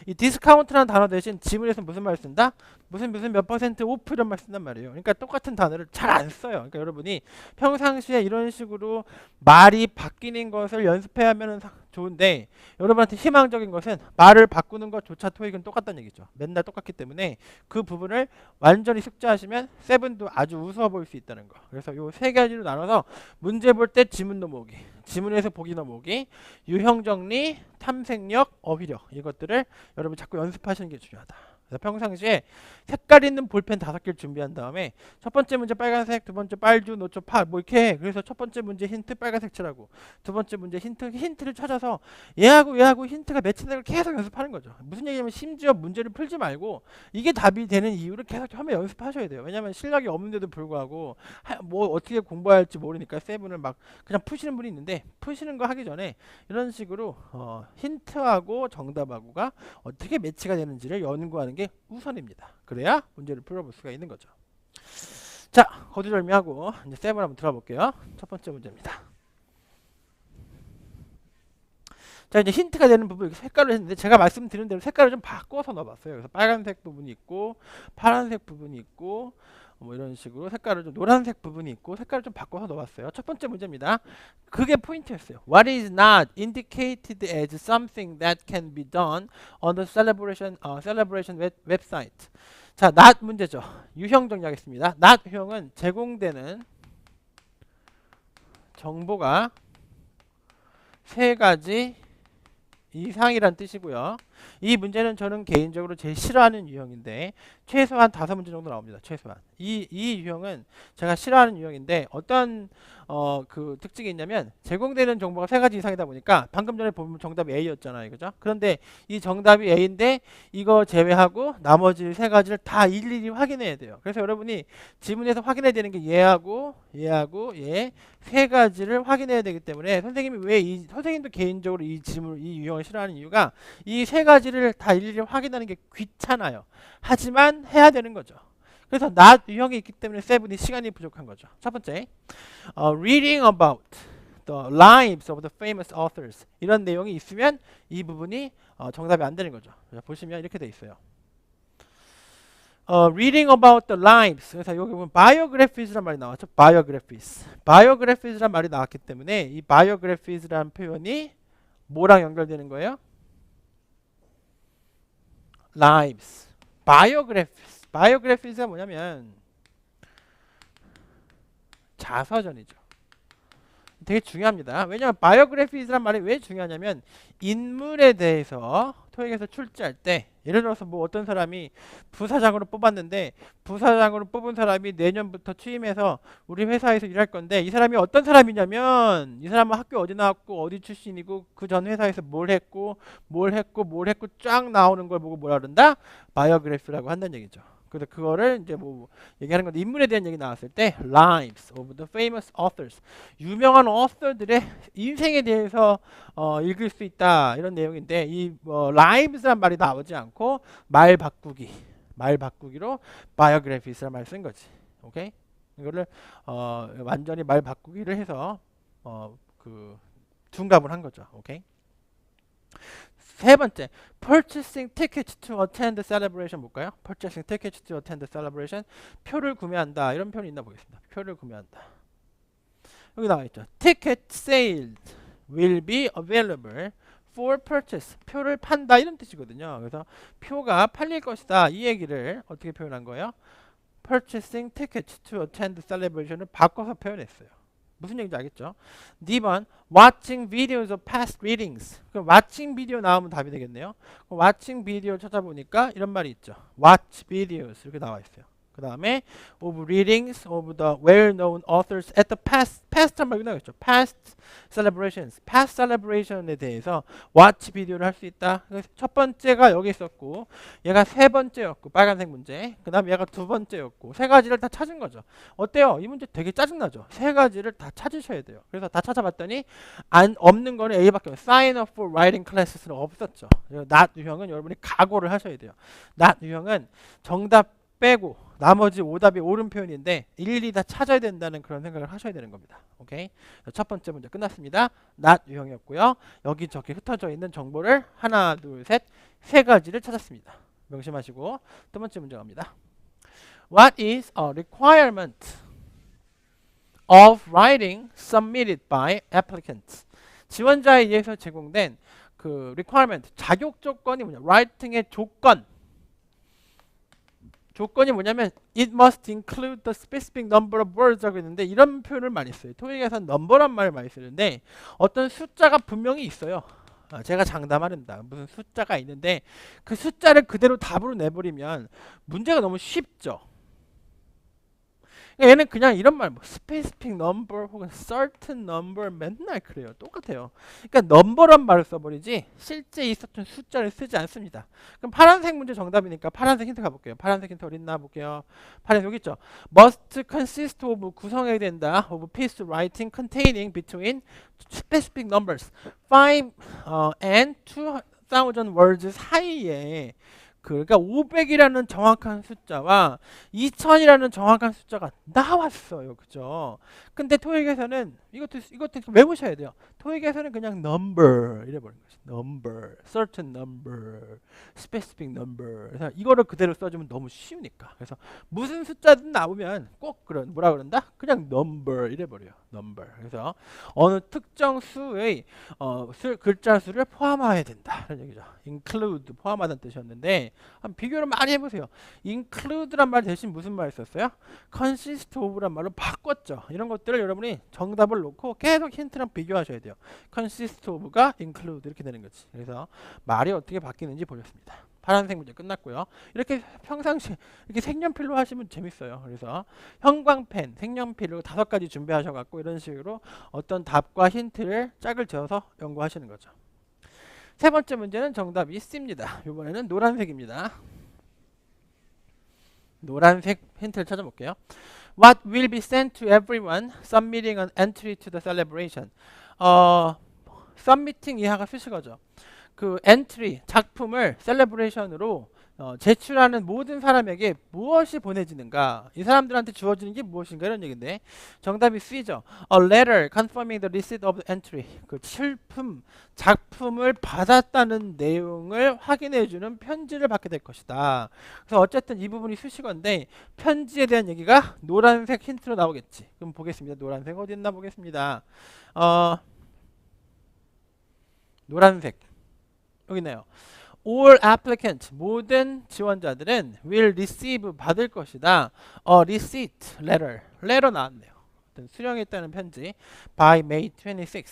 이 디스카운트라는 단어 대신 지문에서 무슨 말을 쓴다? 무슨 몇 퍼센트 오프 이런 말 쓴단 말이에요. 그러니까 똑같은 단어를 잘 안 써요. 그러니까 여러분이 평상시에 이런 식으로 말이 바뀌는 것을 연습해야 하면 좋은데 여러분한테 희망적인 것은 말을 바꾸는 것조차 토익은 똑같다는 얘기죠. 맨날 똑같기 때문에 그 부분을 완전히 숙지하시면 세븐도 아주 우스워 보일 수 있다는 거. 그래서 요 세 가지로 나눠서 문제 볼 때 지문 넘어오기, 지문에서 보기 넘어오기, 유형 정리, 탐색력, 어휘력 이것들을 여러분 자꾸 연습하시는 게 중요하다. 그래서 평상시에 색깔 있는 볼펜 5개를 준비한 다음에 첫 번째 문제 빨간색, 두 번째 빨주, 노초, 파 뭐 이렇게 해. 그래서 첫 번째 문제 힌트 빨간색 칠하고 두 번째 문제 힌트를 찾아서 얘하고 힌트가 매치되는 걸 계속 연습하는 거죠. 무슨 얘기냐면 심지어 문제를 풀지 말고 이게 답이 되는 이유를 계속 처음에 연습하셔야 돼요. 왜냐하면 실력이 없는데도 불구하고 뭐 어떻게 공부해야 할지 모르니까 세븐을 막 그냥 푸시는 분이 있는데 푸시는 거 하기 전에 이런 식으로 힌트하고 정답하고가 어떻게 매치가 되는지를 연구하는 게 우선입니다. 그래야 문제를 풀어볼 수가 있는 거죠. 자, 거두절미하고 이제 세븐 한번 들어볼게요. 첫 번째 문제입니다. 자, 이제 힌트가 되는 부분 이렇게 색깔로 했는데 제가 말씀드린 대로 색깔을 좀 바꿔서 넣어봤어요. 그래서 빨간색 부분이 있고 파란색 부분이 있고 뭐 이런 식으로 색깔을 좀 노란색 부분이 있고 색깔을 좀 바꿔서 넣어봤어요. 첫 번째 문제입니다. 그게 포인트였어요. What is not indicated as something that can be done on the celebration website. 자, not 문제죠. 유형 정리하겠습니다. not 유형은 제공되는 정보가 3가지 이상이란 뜻이고요. 이 문제는 저는 개인적으로 제일 싫어하는 유형인데 최소한 5문제 정도 나옵니다. 최소한. 이 유형은 제가 싫어하는 유형인데 어떤 그 특징이 있냐면 제공되는 정보가 3가지 이상이다 보니까 방금 전에 보면 정답이 A였잖아요. 그죠? 그런데 이 정답이 A인데 이거 제외하고 나머지 3가지를 다 일일이 확인해야 돼요. 그래서 여러분이 지문에서 확인해야 되는 게 얘하고 얘 3가지를 확인해야 되기 때문에 선생님이 선생님도 개인적으로 이 유형을 싫어하는 이유가 이 3가지를 다 일일이 확인하는 게 귀찮아요. 하지만 해야 되는 거죠. 그래서 not 유형이 있기 때문에 세븐이 시간이 부족한 거죠. 첫 번째, reading about the lives of the famous authors 이런 내용이 있으면 이 부분이 정답이 안 되는 거죠. 보시면 이렇게 돼 있어요. reading about the lives. 그래서 여기 보면 biographies란 말이 나왔죠. biographies란 말이 나왔기 때문에 이 biographies란 표현이 뭐랑 연결되는 거예요? lives. biographies가 뭐냐면 자서전이죠. 되게 중요합니다. 왜냐하면 biographies란 말이 왜 중요하냐면 인물에 대해서 토익에서 출제할 때 예를 들어서 뭐 어떤 사람이 부사장으로 뽑았는데 부사장으로 뽑은 사람이 내년부터 취임해서 우리 회사에서 일할 건데 이 사람이 어떤 사람이냐면 이 사람은 학교 어디 나왔고 어디 출신이고 그 전 회사에서 뭘 했고 쫙 나오는 걸 보고 뭐라 그런다? 바이오그래피라고 한다는 얘기죠. 그래서 그거를 이제 뭐 얘기하는 건데 인물에 대한 얘기 나왔을 때 lives of the famous authors 유명한 author들의 인생에 대해서 읽을 수 있다 이런 내용인데 이 lives란 말이 나오지 않고 말 바꾸기로 biographies란 말을 쓴 거지. 오케이? 이거를 완전히 말 바꾸기를 해서 그 둔갑을 한 거죠. 오케이? 세 번째, purchasing tickets to attend the celebration 볼까요? purchasing tickets to attend the celebration 표를 구매한다 이런 표현이 있나 보겠습니다. 표를 구매한다. 여기 나와 있죠. ticket sales will be available for purchase 표를 판다 이런 뜻이거든요. 그래서 표가 팔릴 것이다 이 얘기를 어떻게 표현한 거예요? purchasing tickets to attend the celebration을 바꿔서 표현했어요. 무슨 얘기인지 알겠죠? 2번 watching videos of past readings. 그럼 watching video 나오면 답이 되겠네요. watching video 찾아보니까 이런 말이 있죠. watch videos 이렇게 나와 있어요. 그 다음에 of readings of the well-known authors at the past 한 말이 나오겠죠. past celebrations. past celebration에 대해서 watch 비디오를 할 수 있다. 그래서 첫 번째가 여기 있었고 얘가 세 번째였고 빨간색 문제. 그 다음에 얘가 두 번째였고 세 가지를 다 찾은 거죠. 어때요? 이 문제 되게 짜증나죠. 세 가지를 다 찾으셔야 돼요. 그래서 다 찾아봤더니 없는 거는 A밖에 없어요. sign up for writing classes는 없었죠. not 유형은 여러분이 각오를 하셔야 돼요. not 유형은 정답 빼고 나머지 오답이 옳은 표현인데 일일이 다 찾아야 된다는 그런 생각을 하셔야 되는 겁니다. 오케이? 첫 번째 문제 끝났습니다. not 유형이었고요. 여기저기 흩어져 있는 정보를 하나, 둘, 셋, 세 가지를 찾았습니다. 명심하시고 두 번째 문제 갑니다. What is a requirement of writing submitted by applicants? 지원자에 의해서 제공된 그 requirement, 자격 조건이 뭐냐? writing의 조건이 뭐냐면 it must include the specific number of words라고 했는데 이런 표현을 많이 써요. 토익에서 number란 말을 많이 쓰는데 어떤 숫자가 분명히 있어요. 제가 장담하는다. 무슨 숫자가 있는데 그 숫자를 그대로 답으로 내버리면 문제가 너무 쉽죠. 얘는 그냥 이런 말, 뭐 specific number 혹은 certain number 맨날 그래요. 똑같아요. 그러니까 number란 말을 써버리지 실제 있었던 숫자를 쓰지 않습니다. 그럼 파란색 문제 정답이니까 파란색 힌트 가볼게요. 파란색 힌트 어딨나 볼게요. 파란색 여기 있죠. must consist of 구성해야 된다. of piece writing containing between specific numbers 5 and 2000 words 사이에 그러니까 500이라는 정확한 숫자와 2000이라는 정확한 숫자가 나왔어요. 그죠? 근데 토익에서는 이것도 외우셔야 돼요. 토익에서는 그냥 number 이래 버린 거죠. number, certain number, specific number. 그래서 이거를 그대로 써주면 너무 쉬우니까. 그래서 무슨 숫자든 나오면 꼭 뭐라 그런다? 그냥 number 이래 버려요. number. 그래서 어느 특정 수의 글자 수를 포함해야 된다. 이런 얘기죠. include 포함하다는 뜻이었는데 한번 비교를 많이 해보세요. include란 말 대신 무슨 말 썼어요? consist of란 말로 바꿨죠. 이런 것들을 여러분이 정답을 놓고 계속 힌트랑 비교하셔야 돼요. consist of가 include 이렇게 되는 거지. 그래서 말이 어떻게 바뀌는지 보셨습니다. 파란색 문제 끝났고요. 이렇게 평상시 이렇게 색연필로 하시면 재밌어요. 그래서 형광펜, 색연필로 5가지 준비하셔갖고 이런 식으로 어떤 답과 힌트를 짝을 지어서 연구하시는 거죠. 세 번째 문제는 정답이 C입니다. 이번에는 노란색입니다. 노란색 힌트를 찾아볼게요. What will be sent to everyone submitting an entry to the celebration? submitting 이하가 수식어죠. 그 entry, 작품을 셀레브레이션으로 제출하는 모든 사람에게 무엇이 보내지는가? 이 사람들한테 주어지는 게 무엇인가? 이런 얘기인데 정답이 C죠. A letter confirming the receipt of the entry. 그 작품을 받았다는 내용을 확인해주는 편지를 받게 될 것이다. 그래서 어쨌든 이 부분이 수식어인데 편지에 대한 얘기가 노란색 힌트로 나오겠지. 그럼 보겠습니다. 노란색 어디 있나 보겠습니다. 노란색 여기 있네요. All applicants, 모든 지원자들은 will receive, 받을 것이다. A receipt letter 나왔네요. 수령했다는 편지 by May 26,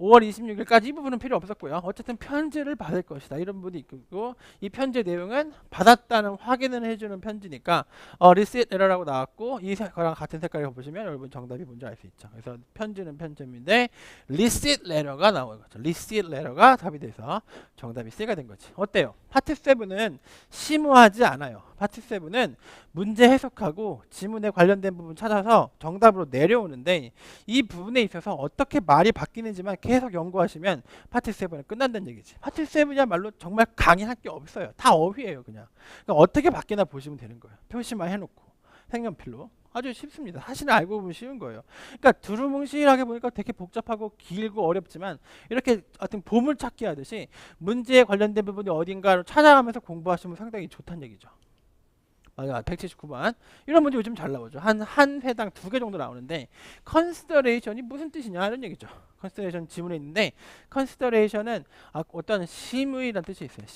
5월 26일까지 이 부분은 필요 없었고요. 어쨌든 편지를 받을 것이다. 이런 부분이 있고 이 편지의 내용은 받았다는 확인을 해주는 편지니까 receipt letter라고 나왔고 이거랑 같은 색깔을 보시면 여러분 정답이 뭔지 알 수 있죠. 그래서 편지는 편지인데 receipt letter가 나오는 거죠. receipt letter가 답이 돼서 정답이 C가 된 거지. 어때요? 파트 7은 심오하지 않아요. 파트 7은 문제 해석하고 지문에 관련된 부분 찾아서 정답으로 내려오는데 이 부분에 있어서 어떻게 말이 바뀌는지만 계속 연구하시면 파트 7은 끝난다는 얘기지. 파트 7이야말로 정말 강의할 게 없어요. 다 어휘예요. 그냥. 그러니까 어떻게 바뀌나 보시면 되는 거예요. 표시만 해놓고 색연필로. 아주 쉽습니다. 사실은 알고 보면 쉬운 거예요. 그러니까 두루뭉실하게 보니까 되게 복잡하고 길고 어렵지만 이렇게 어떤 보물찾기 하듯이 문제에 관련된 부분이 어딘가를 찾아가면서 공부하시면 상당히 좋다는 얘기죠. 맞아, 179번. 이런 문제 요즘 잘 나오죠. 한 회당 2개 정도 나오는데 consideration이 무슨 뜻이냐 이런 얘기죠. consideration 지문에 있는데 consideration은 어떤 심의라는 뜻이 있어요.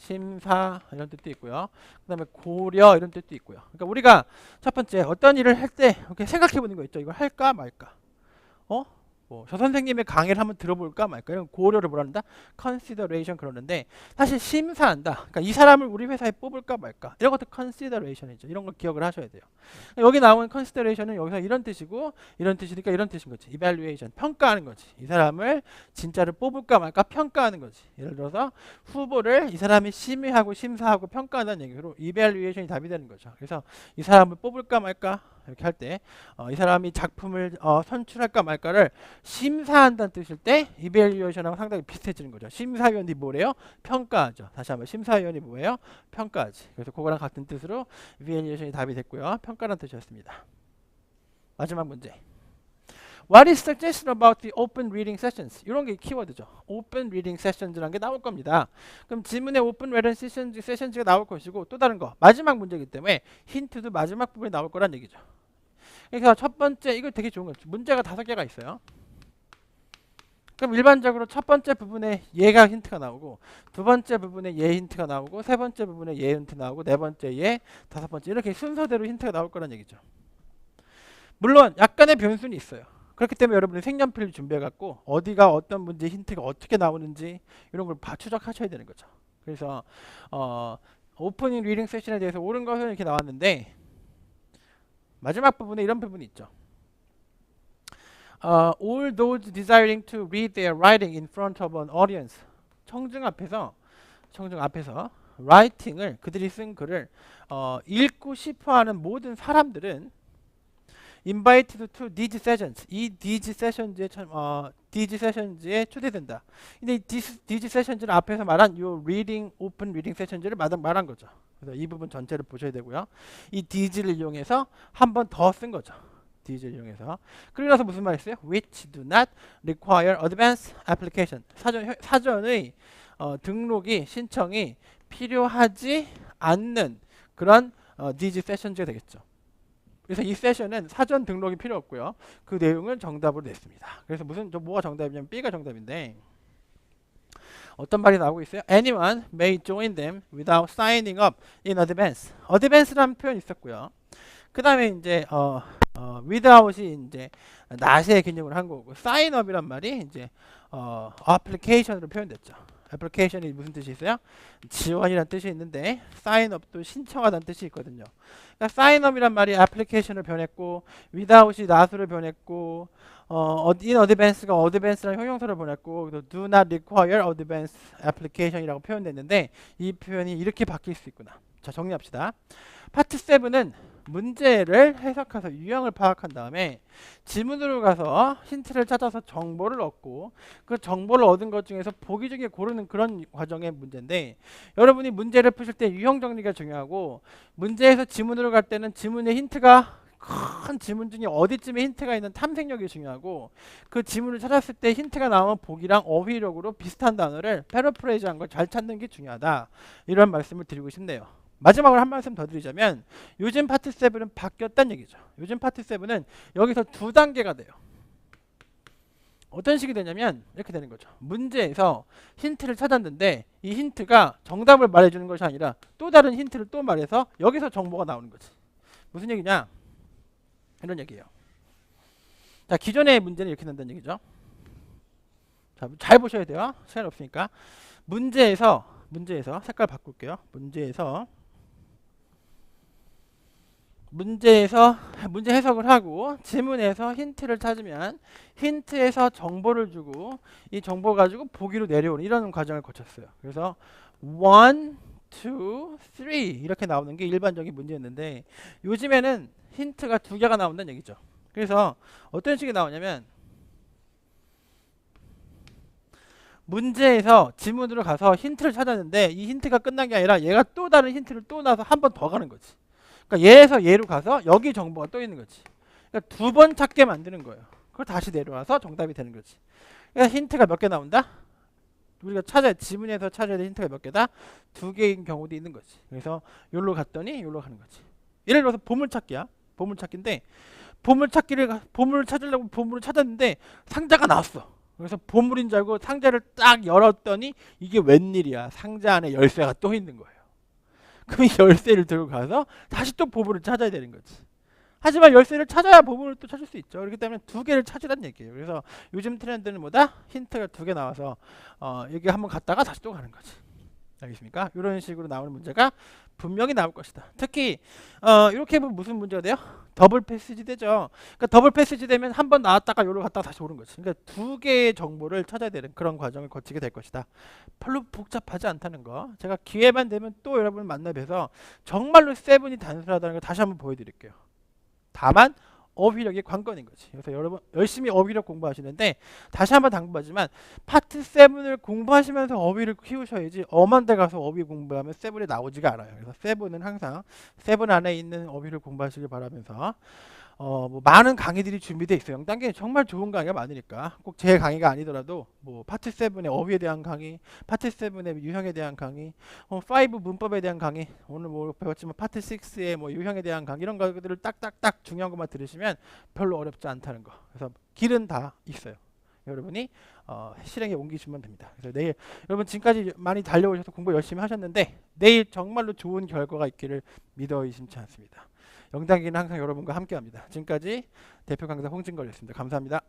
심사 이런 뜻도 있고요. 그다음에 고려 이런 뜻도 있고요. 그러니까 우리가 첫 번째 어떤 일을 할 때 이렇게 생각해 보는 거 있죠. 이걸 할까 말까. 어? 뭐 저 선생님의 강의를 한번 들어볼까 말까 이런 고려를 뭐라 한다? consideration 그러는데 사실 심사한다. 그러니까 이 사람을 우리 회사에 뽑을까 말까 이런 것도 consideration이죠. 이런 걸 기억을 하셔야 돼요. 여기 나온 consideration은 여기서 이런 뜻이고 이런 뜻이니까 이런 뜻인 거지. evaluation 평가하는 거지. 이 사람을 진짜로 뽑을까 말까 평가하는 거지. 예를 들어서 후보를 이 사람이 심의하고 심사하고 평가한다는 얘기로 evaluation이 답이 되는 거죠. 그래서 이 사람을 뽑을까 말까 이렇게 할 때 이 사람이 작품을 선출할까 말까를 심사한다는 뜻일 때 evaluation하고 상당히 비슷해지는 거죠. 심사위원이 뭐래요? 평가하죠. 다시 한번 심사위원이 뭐예요? 평가하지. 그래서 그거랑 같은 뜻으로 evaluation이 답이 됐고요. 평가라는 뜻이었습니다. 마지막 문제. What is suggested about the open reading sessions? 이런 게 키워드죠. open reading sessions라는 게 나올 겁니다. 그럼 지문에 open reading sessions가 나올 것이고 또 다른 거 마지막 문제이기 때문에 힌트도 마지막 부분에 나올 거란 얘기죠. 그래서 첫 번째 이거 되게 좋은 거죠. 문제가 5개가 있어요. 그럼 일반적으로 첫 번째 부분에 얘가 힌트가 나오고 두 번째 부분에 얘 힌트가 나오고 세 번째 부분에 얘 힌트 나오고 네 번째 얘 다섯 번째 이렇게 순서대로 힌트가 나올 거란 얘기죠. 물론 약간의 변수는 있어요. 그렇기 때문에 여러분이 색연필을 준비해갖고 어디가 어떤 문제 힌트가 어떻게 나오는지 이런 걸 추적하셔야 되는 거죠. 그래서 오프닝 리딩 세션에 대해서 옳은 것은 이렇게 나왔는데 마지막 부분에 이런 부분이 있죠. All those desiring to read their writing in front of an audience. 청중 앞에서 writing을 그들이 쓴 글을 읽고 싶어하는 모든 사람들은 invited to these sessions. 이 these sessions에 초대된다. 근데 these sessions는 앞에서 말한 요 reading open reading sessions를 말한 거죠. 그래서 이 부분 전체를 보셔야 되고요. 이 these를 이용해서 한 번 더 쓴 거죠. these를 이용해서. 그리고 나서 무슨 말 했어요? which do not require advanced application. 사전의 등록이 신청이 필요하지 않는 그런 these sessions가 되겠죠. 그래서 이 세션은 사전 등록이 필요 없고요. 그 내용은 정답으로 냈습니다. 그래서 뭐가 정답이냐면 B가 정답인데 어떤 말이 나오고 있어요? Anyone may join them without signing up in advance. advance라는 표현이 있었고요. 그 다음에 이제 without이 이제 not의 개념을 한 거고 sign up이란 말이 이제 application으로 표현됐죠. 애플리케이션이 무슨 뜻이 있어요? 지원이라는 뜻이 있는데 사인업도 신청하다는 뜻이 있거든요. 그러니까 사인업이란 말이 애플리케이션을 변했고 without이 not으로 변했고 in advance가 advance라는 형용사를 변했고 do not require advanced application이라고 표현됐는데 이 표현이 이렇게 바뀔 수 있구나. 자, 정리합시다. 파트 7은 문제를 해석해서 유형을 파악한 다음에 지문으로 가서 힌트를 찾아서 정보를 얻고 그 정보를 얻은 것 중에서 보기 중에 고르는 그런 과정의 문제인데 여러분이 문제를 푸실 때 유형 정리가 중요하고 문제에서 지문으로 갈 때는 지문의 힌트가 큰 지문 중에 어디쯤에 힌트가 있는 탐색력이 중요하고 그 지문을 찾았을 때 힌트가 나오면 보기랑 어휘력으로 비슷한 단어를 패러프레이즈한 걸 잘 찾는 게 중요하다. 이런 말씀을 드리고 싶네요. 마지막으로 한 말씀 더 드리자면 요즘 파트 7은 바뀌었다는 얘기죠. 요즘 파트 7은 여기서 2단계가 돼요. 어떤 식이 되냐면 이렇게 되는 거죠. 문제에서 힌트를 찾았는데 이 힌트가 정답을 말해주는 것이 아니라 또 다른 힌트를 또 말해서 여기서 정보가 나오는 거지. 무슨 얘기냐? 이런 얘기예요. 자, 기존의 문제는 이렇게 된다는 얘기죠. 자, 잘 보셔야 돼요. 시간 없으니까. 문제에서 색깔 바꿀게요. 문제 해석을 하고 지문에서 힌트를 찾으면 힌트에서 정보를 주고 이 정보 가지고 보기로 내려오는 이런 과정을 거쳤어요. 그래서 1, 2, 3 이렇게 나오는 게 일반적인 문제였는데 요즘에는 힌트가 2개가 나온다는 얘기죠. 그래서 어떤 식이 나오냐면 문제에서 지문으로 가서 힌트를 찾았는데 이 힌트가 끝난 게 아니라 얘가 또 다른 힌트를 또 나서 한 번 더 가는 거지. 그러니까 얘에서 얘로 가서 여기 정보가 또 있는 거지. 그러니까 2번 찾게 만드는 거예요. 그걸 다시 내려와서 정답이 되는 거지. 그러니까 힌트가 몇 개 나온다? 우리가 지문에서 찾아야 될 힌트가 몇 개다? 2개인 경우도 있는 거지. 그래서 여기로 갔더니 여기로 가는 거지. 예를 들어서 보물찾기야. 보물찾기인데 보물을 찾으려고 보물을 찾았는데 상자가 나왔어. 그래서 보물인 줄 알고 상자를 딱 열었더니 이게 웬일이야. 상자 안에 열쇠가 또 있는 거예요. 그럼 이 열쇠를 들고 가서 다시 또 보물을 찾아야 되는 거지. 하지만 열쇠를 찾아야 보물을 또 찾을 수 있죠. 그렇기 때문에 두 개를 찾으란 얘기예요. 그래서 요즘 트렌드는 뭐다? 힌트가 두 개 나와서 여기 한번 갔다가 다시 또 가는 거지. 알겠습니까? 이런 식으로 나오는 문제가 분명히 나올 것이다. 특히 이렇게 보면 무슨 문제가 돼요? 더블 패스지 되죠. 그러니까 더블 패스지 되면 한 번 나왔다가 요로 갔다가 다시 오는 거지. 그러니까 두 개의 정보를 찾아야 되는 그런 과정을 거치게 될 것이다. 별로 복잡하지 않다는 거. 제가 기회만 되면 또 여러분을 만나 뵈서 정말로 세븐이 단순하다는 걸 다시 한번 보여드릴게요. 다만 어휘력이 관건인 거지. 그래서 여러분 열심히 어휘력 공부하시는데 다시 한번 당부하지만 파트 7을 공부하시면서 어휘를 키우셔야지 엄한 데 가서 어휘 공부하면 7이 나오지가 않아요. 그래서 7은 항상 7 안에 있는 어휘를 공부하시길 바라면서 뭐 많은 강의들이 준비되어 있어요. 0단계 정말 좋은 강의가 많으니까 꼭 제 강의가 아니더라도 뭐 파트 7의 어휘에 대한 강의, 파트 7의 유형에 대한 강의, 5 문법에 대한 강의, 오늘 뭐 배웠지만 파트 6의 뭐 유형에 대한 강의 이런 것들을 딱딱딱 중요한 것만 들으시면 별로 어렵지 않다는 거. 그래서 길은 다 있어요. 여러분이 실행에 옮기시면 됩니다. 그래서 내일 여러분 지금까지 많이 달려오셔서 공부 열심히 하셨는데 내일 정말로 좋은 결과가 있기를 믿어 의심치 않습니다. 영단기는 항상 여러분과 함께합니다. 지금까지 대표 강사 홍진걸이었습니다. 감사합니다.